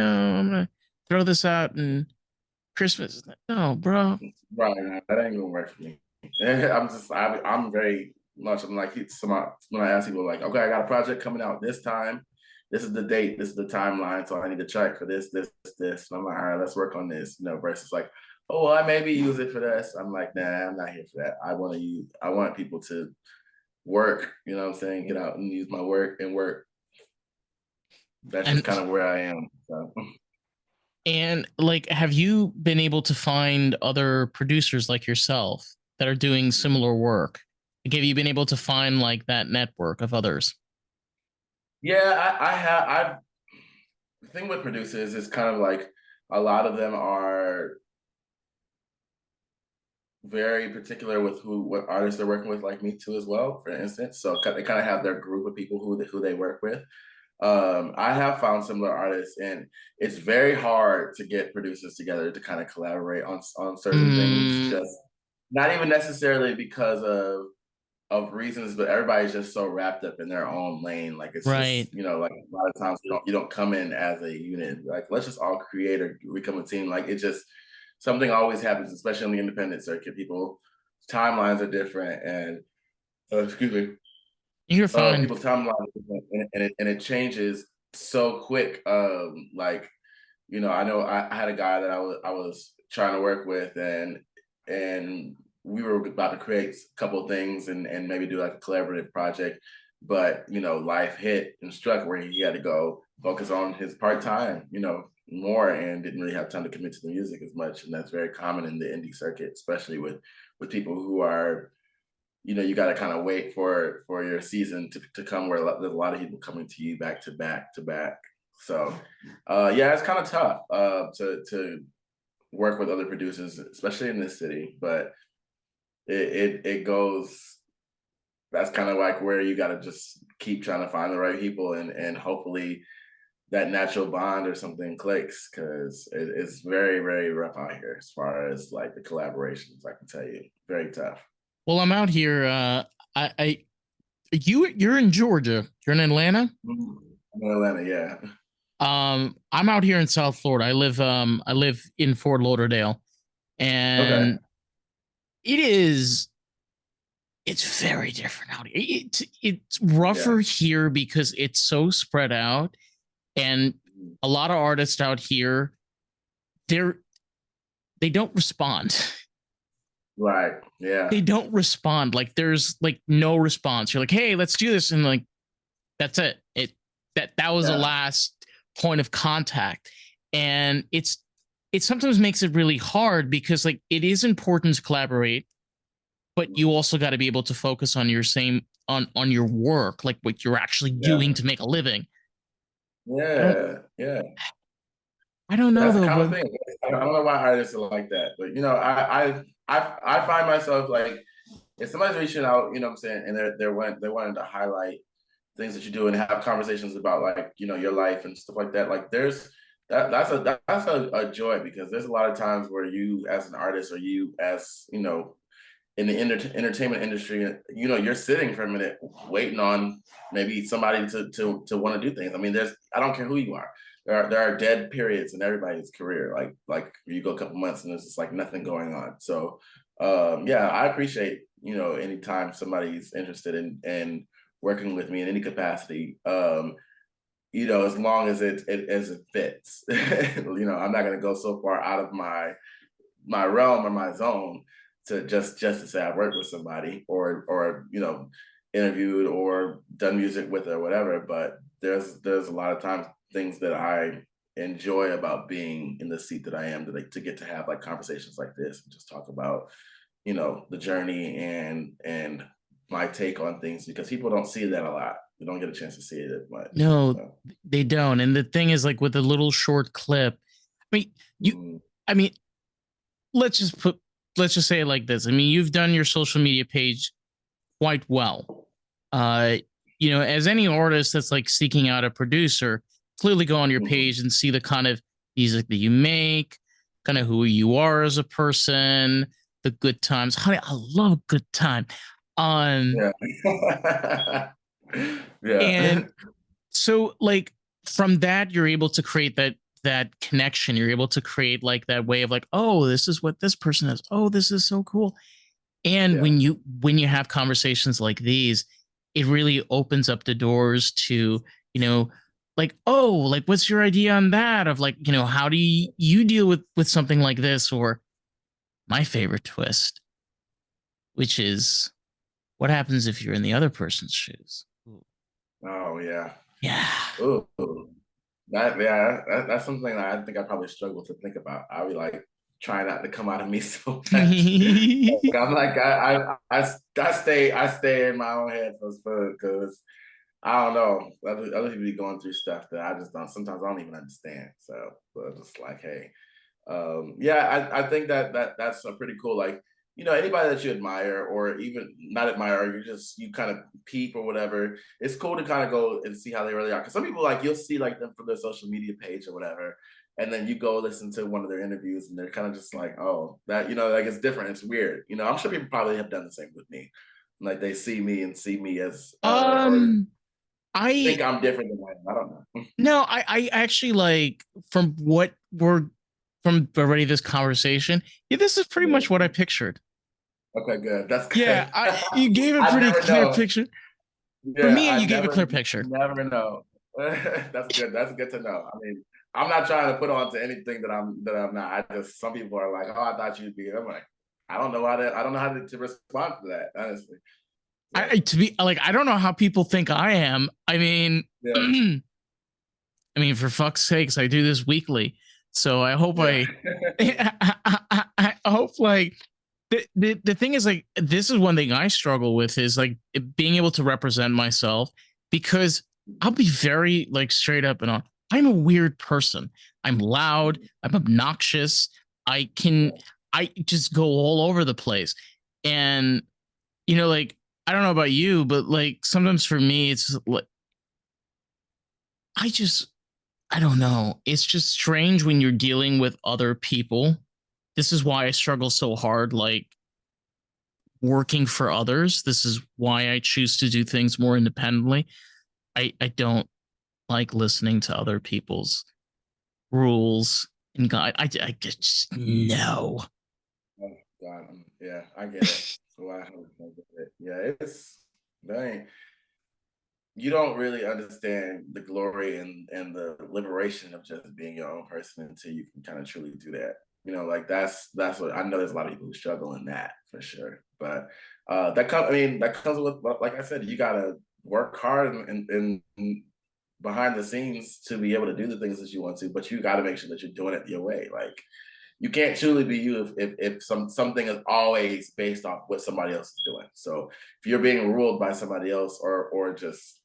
gonna throw this out and Christmas. No, bro. Right, nah, that ain't gonna work for me. I'm very much. I'm like when I ask people like, okay, I got a project coming out this time. This is the date. This is the timeline. So I need to check for this. And I'm like, all right, let's work on this. Versus like, oh, well, I maybe use it for this. I'm like, nah, I'm not here for that. I want people to work. You know what I'm saying? Get out and use my work and work. That's just And kind of where I am. So. and like, have you been able to find other producers like yourself that are doing similar work? Like, have you been able to find like that network of others? Yeah, I have. The thing with producers is kind of like a lot of them are very particular with what artists they're working with, like me too as well. For instance, so they kind of have their group of people who they work with. I have found similar artists, and it's very hard to get producers together to kind of collaborate on certain things. Mm, Just not even necessarily because of reasons, but everybody's just so wrapped up in their own lane. Like it's right. just, like a lot of times you don't come in as a unit. Like let's just all create or become a team. Like it just something always happens, especially on the independent circuit. People timelines are different, and excuse me, You're fine. people's timelines are different, and it changes so quick. Like I know I had a guy that I was trying to work with, and we were about to create a couple of things and maybe do like a collaborative project, but life hit and struck where he had to go focus on his part time, more, and didn't really have time to commit to the music as much, and that's very common in the indie circuit, especially with people who are you got to kind of wait for your season to come where there's a lot of people coming to you back to back to back. So yeah, it's kind of tough to work with other producers, especially in this city, but it goes that's kind of like where you got to just keep trying to find the right people, and hopefully that natural bond or something clicks, because it's very, very rough out here as far as like the collaborations. I can tell you, very tough. Well, I'm out here. I you're in Georgia. You're in Atlanta. I'm in Atlanta, yeah. I'm out here in South Florida. I live in Fort Lauderdale, Okay. and it is it's very different out here. It's Yeah. rougher here because it's so spread out, and Mhm. a lot of artists out here they're they don't respond. Right. Yeah. They don't respond. Like there's like no response. You're like, hey, let's do this, and like that's it. That was the Yeah. last point of contact, and it sometimes makes it really hard because like it is important to collaborate, but you also got to be able to focus on your same on your work, like what you're actually Yeah. doing to make a living. I don't Yeah. Yeah. I don't know That's the though, common but thing. I don't know why artists are like that, but I find myself like if somebody's reaching out, what I'm saying, and they're wanting to highlight things that you do and have conversations about like your life and stuff like that. Like there's that's a joy, because there's a lot of times where you as an artist, or you as in the entertainment industry, you're sitting for a minute waiting on maybe somebody to want to do things. I mean, I don't care who you are. There are dead periods in everybody's career. Like you go a couple months and there's just like nothing going on. So yeah, I appreciate anytime somebody's interested in working with me in any capacity. As long as it fits. I'm not gonna go so far out of my realm or my zone to just to say I've worked with somebody, or interviewed or done music with, or whatever. But there's a lot of times things that I enjoy about being in the seat that I am, to get to have like conversations like this and just talk about the journey and my take on things, because people don't see that a lot. They don't get a chance to see it as much. no, So they don't. And the thing is, like with a little short clip, I mean, you, mm, I mean, let's just put, let's just say it like this. I mean, you've done your social media page quite well. Uh, as any artist that's like seeking out a producer, clearly go on your mhm. page and see the kind of music that you make, kind of who you are as a person, the good times. Honey, I love good time. Um, Yeah. Yeah. and so like from that, you're able to create that connection. You're able to create like that way of like, oh, this is what this person is. Oh, this is so cool. And Yeah. when you have conversations like these, it really opens up the doors to, you know, like, oh, like what's your idea on that? Of like, how do you deal with something like this? Or my favorite twist, which is what happens if you're in the other person's shoes? Ooh. Oh yeah. Yeah. Ooh. That's something that I think I probably struggle to think about. I'll be like trying not to come out of me so much. Like, I'm like I stay in my own head for because I don't know. Other people be going through stuff that I just don't. Sometimes I don't even understand. So, but just like, hey, yeah, I think that's a pretty cool. Like, anybody that you admire or even not admire, or you kind of peep or whatever. It's cool to kind of go and see how they really are. Because some people like you'll see like them from their social media page or whatever, and then you go listen to one of their interviews, and they're kind of just like, oh, that like it's different. It's weird. I'm sure people probably have done the same with me. Like they see me and see me as or um, I think I'm different than I am. I don't know. no, I actually like from what we're from already this conversation. Yeah, this is pretty much what I pictured. Okay, good. That's Yeah, good. I you gave a I pretty never clear know. picture. For Yeah, me, I you gave a never clear picture. never know. That's good. That's good to know. I mean, I'm not trying to put on to anything that I'm not. I just some people are like, oh, I thought you'd be. I'm like, I don't know how to respond to that, honestly. So To be like, I don't know how people think I am. I mean, yeah, I mean, for fuck's sakes, I do this weekly. So I hope yeah. I hope like the thing is like this is one thing I struggle with is like being able to represent myself because I'll be very like straight up and on. I'm a weird person. I'm loud. I'm obnoxious. I can Yeah. I just go all over the place. And like I don't know about you, but like sometimes for me it's like I just I don't know. It's just strange when you're dealing with other people. This is why I struggle so hard like working for others. This is why I choose to do things more independently. I don't like listening to other people's rules and God. I just no. Oh, God, yeah, I get it. So I get it. Yeah, dang. You don't really understand the glory and the liberation of just being your own person until you can kind of truly do that. Like that's what I know. There's a lot of people who struggle in that for sure. But that comes. I mean, that comes with, like I said, you gotta work hard and behind the scenes to be able to do the things that you want to. But you got to make sure that you're doing it your way. Like you can't truly be you if something is always based off what somebody else is doing. So if you're being ruled by somebody else or just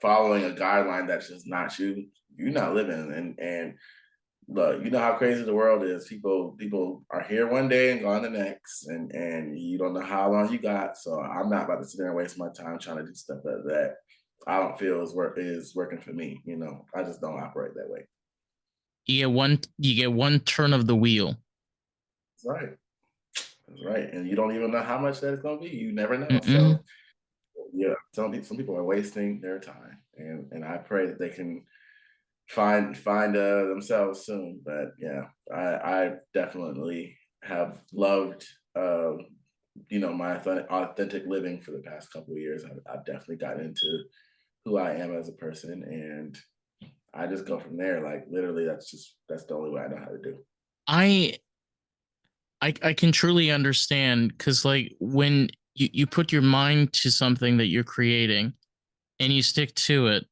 following a guideline that's just not you, you're not living. And look, you know how crazy the world is. People are here one day and gone the next, and you don't know how long you got. So I'm not about to sit there and waste my time trying to do stuff that I don't feel is working for me. I just don't operate that way. You get one turn of the wheel. That's right. That's right. And you don't even know how much that is going to be. You never know. Mm-mm. So yeah, some people are wasting their time, and I pray that they can find themselves soon. But yeah, I definitely have loved my authentic living for the past couple of years. I've definitely gotten into who I am as a person, and I just go from there. Like literally, that's the only way I know how to do. I I can truly understand because like when you put your mind to something that you're creating and you stick to it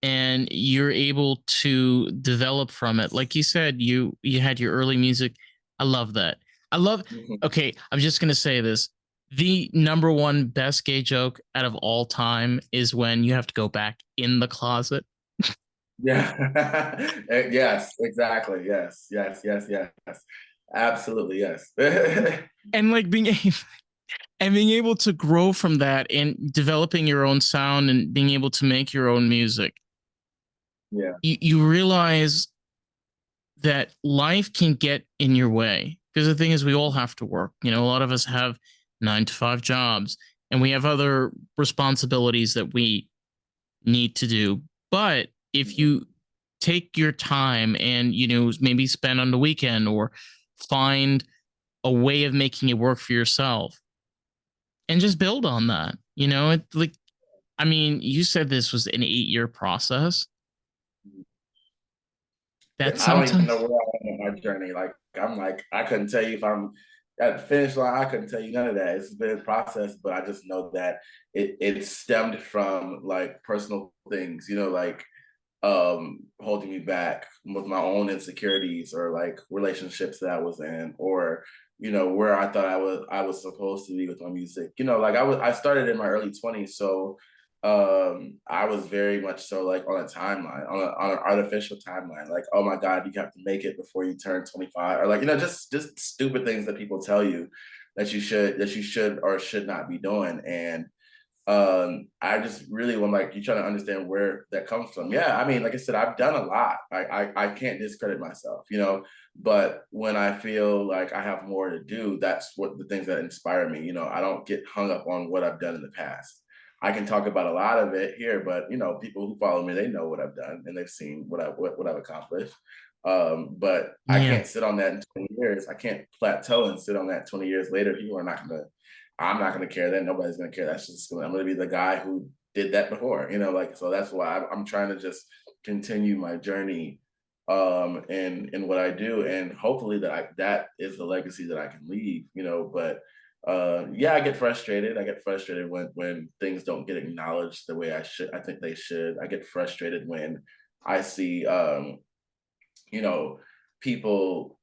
and you're able to develop from it. Like you said, you had your early music. I love that. I love Mhm. okay, I'm just gonna say this. The number one best gay joke out of all time is when you have to go back in the closet. Yeah. Yes, exactly. Yes, yes, yes, yes. Absolutely, yes. And like being and being able to grow from that and developing your own sound and being able to make your own music. Yeah. You realize that life can get in your way because the thing is we all have to work. A lot of us have 9 to 5 jobs and we have other responsibilities that we need to do. But if Mhm. you take your time and, maybe spend on the weekend or find a way of making it work for yourself and just build on that. I mean, you said this was an 8-year process. And That's I don't even sometimes, know where I am in my journey. Like, I couldn't tell you if I'm at the finish line. I couldn't tell you none of that. It's been a process, but I just know that it stemmed from like personal things, like holding me back with my own insecurities or like relationships that I was in, or where I thought I was supposed to be with my music. Like I started in my early 20s, so I was very much so like on a timeline, on an artificial timeline, like, oh my God, you have to make it before you turn 25, or like, just stupid things that people tell you that you should or should not be doing. And I just really want, like, you trying to understand where that comes from. Yeah, I mean, like I said, I've done a lot. I can't discredit myself, but when I feel like I have more to do, that's what the things that inspire me. I don't get hung up on what I've done in the past. I can talk about a lot of it here, but people who follow me, they know what I've done and they've seen what I've accomplished. But I yeah, can't sit on that in 20 years. I can't plateau and sit on that 20 years later. People are not gonna I'm not going to care then. Nobody's going to care. I'm going to be the guy who did that before, like, so that's why I'm trying to just continue my journey in what I do. And hopefully that is the legacy that I can leave, but yeah, I get frustrated. I get frustrated when things don't get acknowledged the way I think they should. I get frustrated when I see you know, people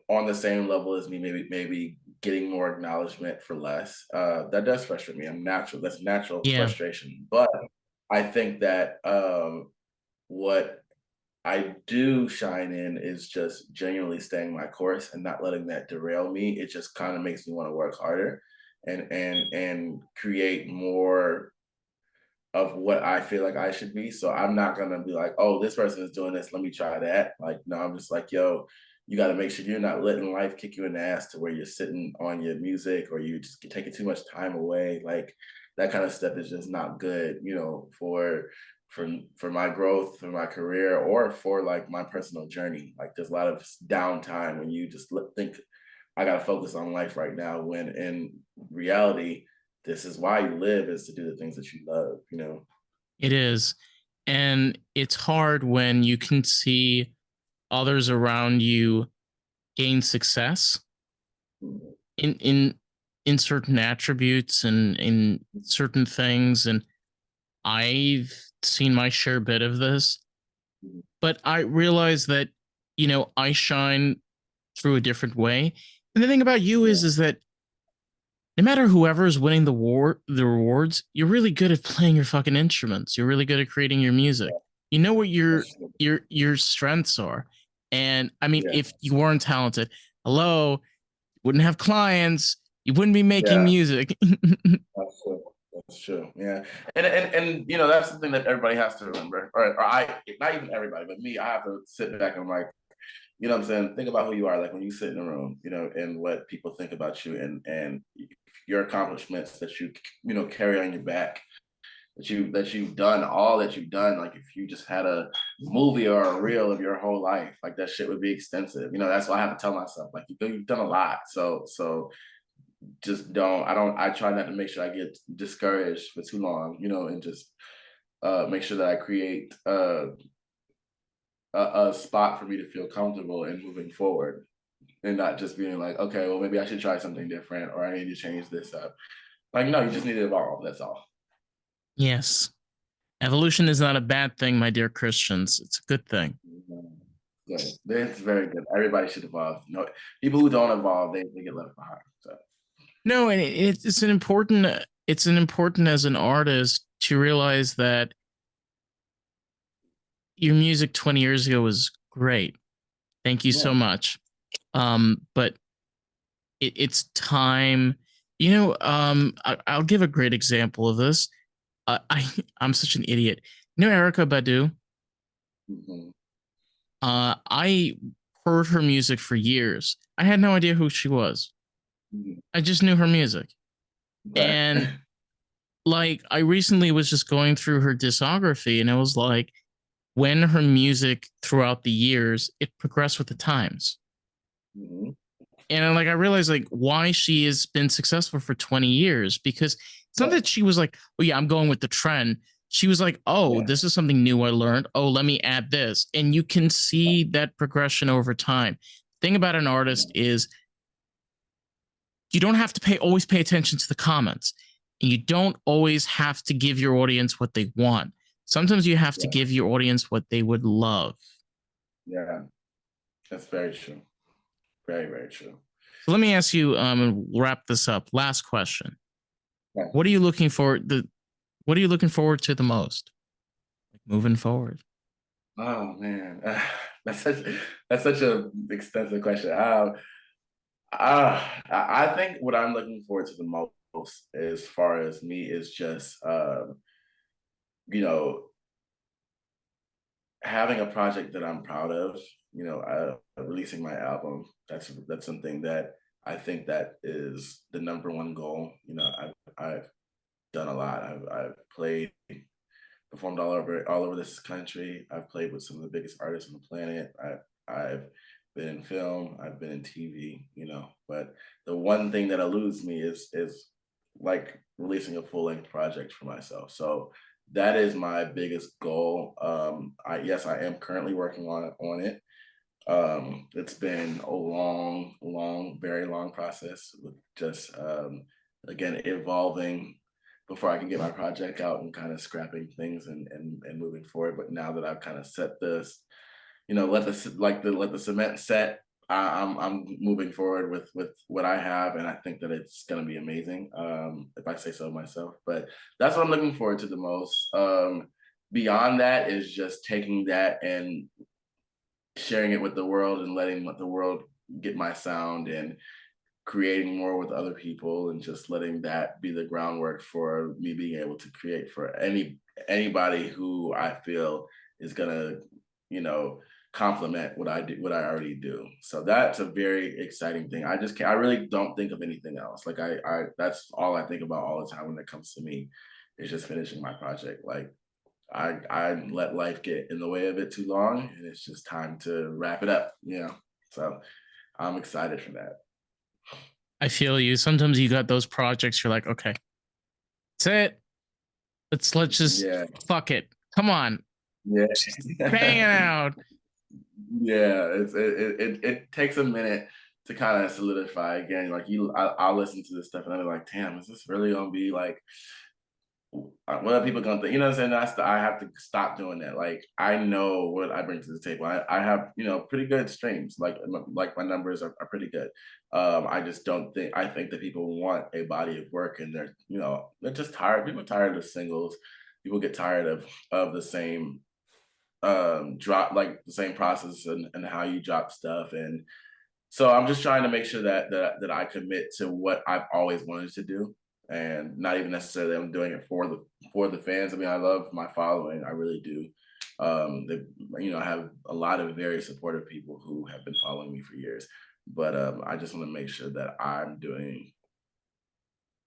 on the same level as me, maybe getting more acknowledgement for less. That does frustrate me. That's natural yeah, frustration. But I think that what I do shine in is just genuinely staying my course and not letting that derail me. It just kind of makes me want to work harder and create more of what I feel like I should be. So I'm not gonna be like, oh, this person is doing this, let me try that. Like, no, I'm just like, yo, you got to make sure you're not letting life kick you in the ass to where you're sitting on your music or you just taking too much time away. Like that kind of stuff is just not good, for my growth, for my career, or for like my personal journey. Like there's a lot of downtime when you just think I got to focus on life right now. When in reality, this is why you live, is to do the things that you love. it is. And it's hard when you can see others around you gain success Mhm. in in certain attributes and in certain things. And I've seen my share bit of this, Mhm. but I realize that, I shine through a different way. And the thing about you Yeah, is that no matter whoever's winning the rewards, you're really good at playing your fucking instruments. You're really good at creating your music. You know what your that's true. your strengths are. And I mean, Yeah, if you weren't talented, hello, you wouldn't have clients, you wouldn't be making yeah, music. that's true. That's true. Yeah, and that's the thing that everybody has to remember, or I, not even everybody, but me. I have to sit back and like, what I'm saying, think about who you are. Like when you sit in a room, and what people think about you, and your accomplishments that you carry on your back, that you've done all that you've done. Like if you just had a movie or a reel of your whole life, like that shit would be extensive. That's why I have to tell myself, like, you've done a lot. So just I try not to make sure I get discouraged for too long, and just make sure that I create a spot for me to feel comfortable in moving forward, and not just being like, okay, well, maybe I should try something different, or I need to change this up. Like, no, you just need to evolve. That's all. Yes. Evolution is not a bad thing, my dear Christians. It's a good thing. Good. That's very good. Everybody should evolve. No, people who don't evolve, they get left behind. So No, and it's an important as an artist to realize that your music 20 years ago was great. Thank you so yeah. much. But it's time. I'll give a great example of this. I'm such an idiot. Erica Badu. Mhm. I heard her music for years. I had no idea who she was. Mhm. I just knew her music. Right. And like I recently was just going through her discography and I was like, when her music throughout the years, it progressed with the times. Mm-hmm. And like I realized like why she has been successful for 20 years, because it's not Yeah. that she was like, oh yeah, I'm going with the trend. She was like, oh, Yeah. this is something new I learned. Oh, let me add this. And you can see that progression over time. Thing about an artist is you don't have to always pay attention to the comments. And you don't always have to give your audience what they want. Sometimes you have to Yeah. give your audience what they would love. Yeah. That's very true. Very, very true. So let me ask you, and we'll wrap this up. Last question. Yeah. What are you looking for? What are you looking forward to the most? Like moving forward. Oh man, that's such that's such a extensive question. I think what I'm looking forward to the most, as far as me, is just you know, having a project that I'm proud of. Releasing my album. That's something that I think that is the number one goal. I've done a lot. I've played, performed all over this country. I've played with some of the biggest artists on the planet. I've been in film. I've been in TV. But the one thing that eludes me is like releasing a full length project for myself. So that is my biggest goal. I am currently working on it. It's been a long, very long process with just again evolving before I can get my project out and kind of scrapping things and moving forward. But now that I've kind of set this, let the cement set, I'm moving forward with what I have, and I think that it's gonna be amazing, if I say so myself. But that's what I'm looking forward to the most. Beyond that is just taking that and sharing it with the world and letting the world get my sound and creating more with other people and just letting that be the groundwork for me being able to create for anybody who I feel is gonna, you know, complement what I do, what I already do. So that's a very exciting thing. I just can't, I really don't think of anything else. Like I that's all I think about all the time when it comes to me is just finishing my project. Like I let life get in the way of it too long, and it's just time to wrap it up. So I'm excited for that. I feel you. Sometimes you got those projects. You're like, okay, that's it. Let's just Yeah, fuck it. Come on, yeah, just bang it out. yeah. It takes a minute to kind of solidify again. Like I'll listen to this stuff and I'm like, damn, is this really gonna be like what are people gonna think? You know what I'm saying? I have to stop doing that. Like I know what I bring to the table. I have pretty good streams. Like my numbers are pretty good. I just don't think I think that people want a body of work, and they're just tired. People are tired of singles. People get tired of the same drop, like the same process and how you drop stuff. And so I'm just trying to make sure that I commit to what I've always wanted to do, and not even necessarily I'm doing it for the fans. I mean, I love my following, I really do. I have a lot of very supportive people who have been following me for years, but I just want to make sure that I'm doing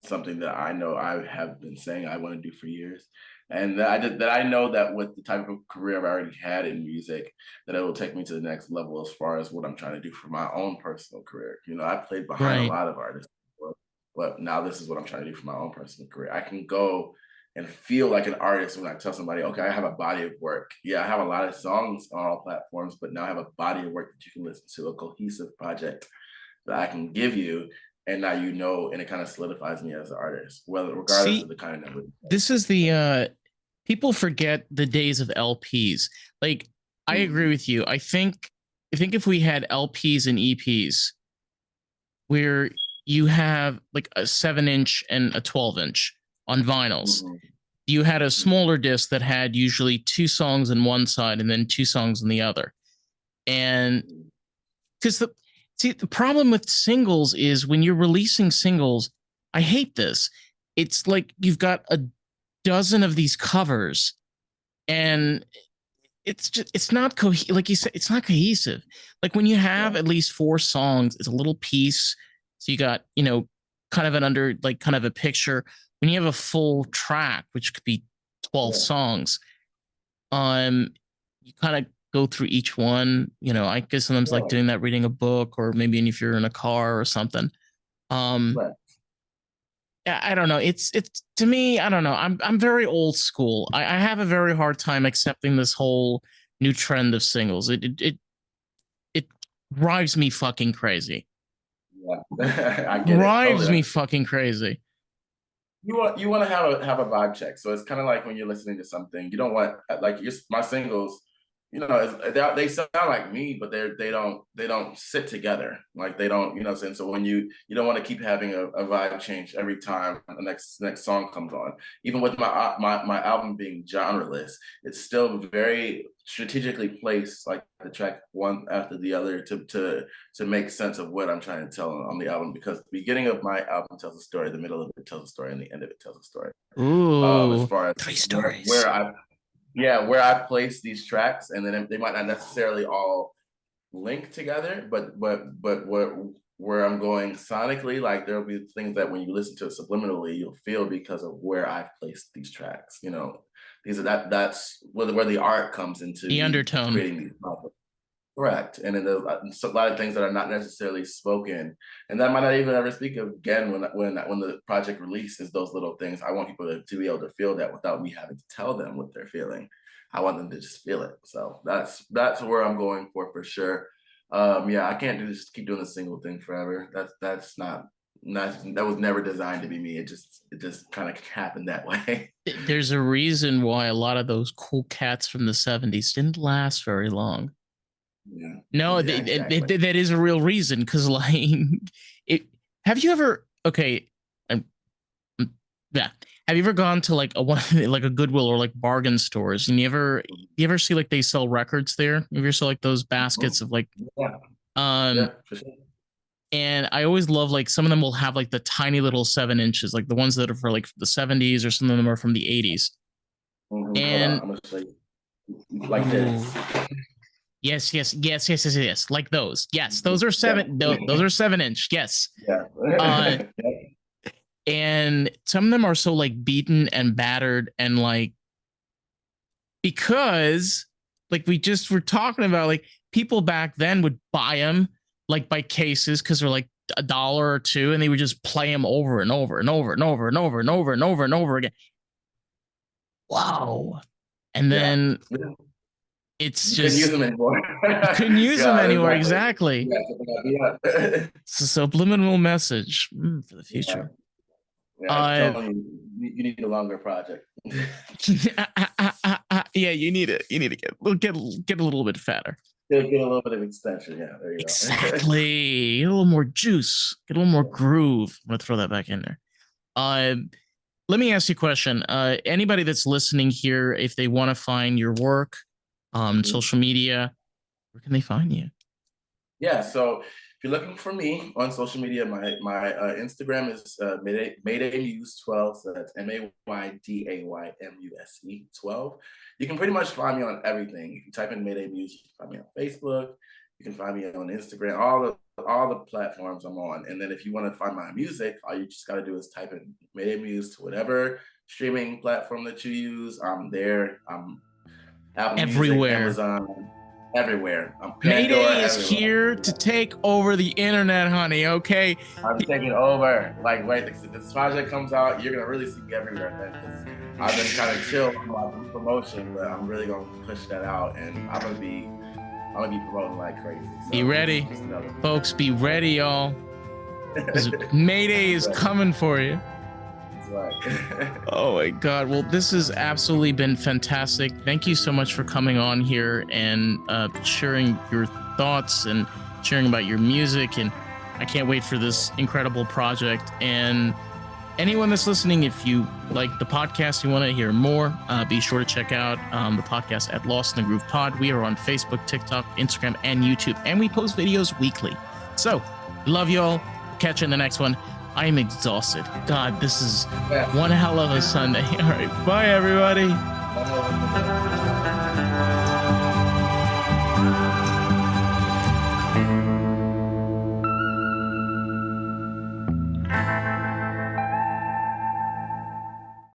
something that I know I have been saying I want to do for years, and that I know that with the type of career I've already had in music, that it will take me to the next level as far as what I'm trying to do for my own personal career. I played behind a Right. lot of artists before, but now this is what I'm trying to do for my own personal career. I can go and feel like an artist when I tell somebody, okay, I have a body of work. Yeah, I have a lot of songs on all platforms, but now I have a body of work that you can listen to, a cohesive project that I can give you, and now and it kind of solidifies me as an artist, whether regardless of See, the kind of number. this is the people forget the days of LPs. Like I agree Mhm, with you. I think if we had LPs and EPs where you have like a 7-inch and a 12-inch on vinyls, mhm, you had a mhm, smaller disc that had usually two songs on one side and then two songs on the other. And mhm. because the problem with singles is when you're releasing singles, I hate this. It's like you've got a dozen of these covers, and it's not like you said, it's not cohesive. Like when you have Yeah, at least four songs, it's a little piece. So you got kind of an under like kind of a picture. When you have a full track, which could be 12 yeah, songs, um you kind of go through each one. You know, I guess sometimes like doing that, reading a book, or maybe if you're in a car or something. Right. I don't know. It's to me, I don't know. I'm very old school. I have a very hard time accepting this whole new trend of singles. It drives me fucking crazy. Yeah. I get it. Drives Totally. me fucking crazy. You want to have a vibe check. So it's kind of like when you're listening to something, you don't want like my singles. You know, they sound like me, but they don't sit together. Like they don't, you know what I'm saying? So when you don't want to keep having a vibe change every time the next song comes on. Even with my album being genreless, it's still very strategically placed, like the track one after the other to make sense of what I'm trying to tell on the album, because the beginning of my album tells a story, the middle of it tells a story, and the end of it tells a story. As Ooh, far as three stories. where I place these tracks, and then they might not necessarily all link together, but where I'm going sonically, like there'll be things that when you listen to it subliminally, you'll feel because of where I've placed these tracks. You know, that's where the art comes into the undertone, creating these projects. Correct. And then there's a lot of things that are not necessarily spoken, and that might not even ever speak of again when the project releases. Those little things, I want people to be able to feel that without me having to tell them what they're feeling. I want them to just feel it. So that's where I'm going for sure. Yeah, I can't just keep doing a single thing forever. That's not that was never designed to be me. It just kind of happened that way. There's a reason why a lot of those cool cats from the 70s didn't last very long. Yeah. No, Yeah, exactly. that is a real reason, because like it. Have you ever yeah, have you ever gone to like a one like a Goodwill or like bargain stores, and you ever see like they sell records there? You ever saw like those baskets of like Yeah. um For sure. and I always love like some of them will have like the tiny little 7 inches, like the ones that are for like the 70s, or some of them are from the 80s. And I'm gonna show you like this. Yes. Like those. Yes, those are those are 7 inch. Yes. Yeah. And some of them are so like beaten and battered, and like, because like we just were talking about, like people back then would buy them like by cases because they're like $1 or $2, and they would just play them over and over and over and over and over and over and over and over again. Wow. And then it's you couldn't use them anymore. Couldn't use them anymore. Exactly. Yeah. It's a subliminal message for the future. Yeah, I'm telling you need a longer project. Yeah, you need it. You need to get a little bit fatter. Get a little bit of extension. Yeah, there you Exactly. Get a little more juice. Get a little more groove. I'm gonna throw that back in there. Let me ask you a question. Anybody that's listening here, if they want to find your work, social media, where can they find you? Yeah, so if you're looking for me on social media, my Instagram is Mayday Muse 12. So that's MAYDAYMUSE 12. You can pretty much find me on everything. If you type in Mayday Muse, you can find me on Facebook. You can find me on Instagram. All the platforms I'm on. And then if you want to find my music, all you just got to do is type in Mayday Muse to whatever streaming platform that you use. I'm there. I'm Apple everywhere. Music, Amazon. Everywhere. Mayday is here to take over the internet, honey. Okay, I'm taking over. Like, wait, this project comes out, you're gonna really see me everywhere, man. I've been kind of chill on my promotion, but I'm really gonna push that out, and I'm gonna be promoting like crazy. So be ready, folks. Be ready, y'all. Mayday is coming for you. Right. Oh my God. Well, this has absolutely been fantastic. Thank you so much for coming on here and sharing your thoughts and sharing about your music. And I can't wait for this incredible project. And anyone that's listening, if you like the podcast, you want to hear more, be sure to check out the podcast at Lost in the Groove Pod. We are on Facebook, TikTok, Instagram, and YouTube, and we post videos weekly. So love y'all. Catch you in the next one. I am exhausted. God, this is one hell of a Sunday. All right. Bye, everybody.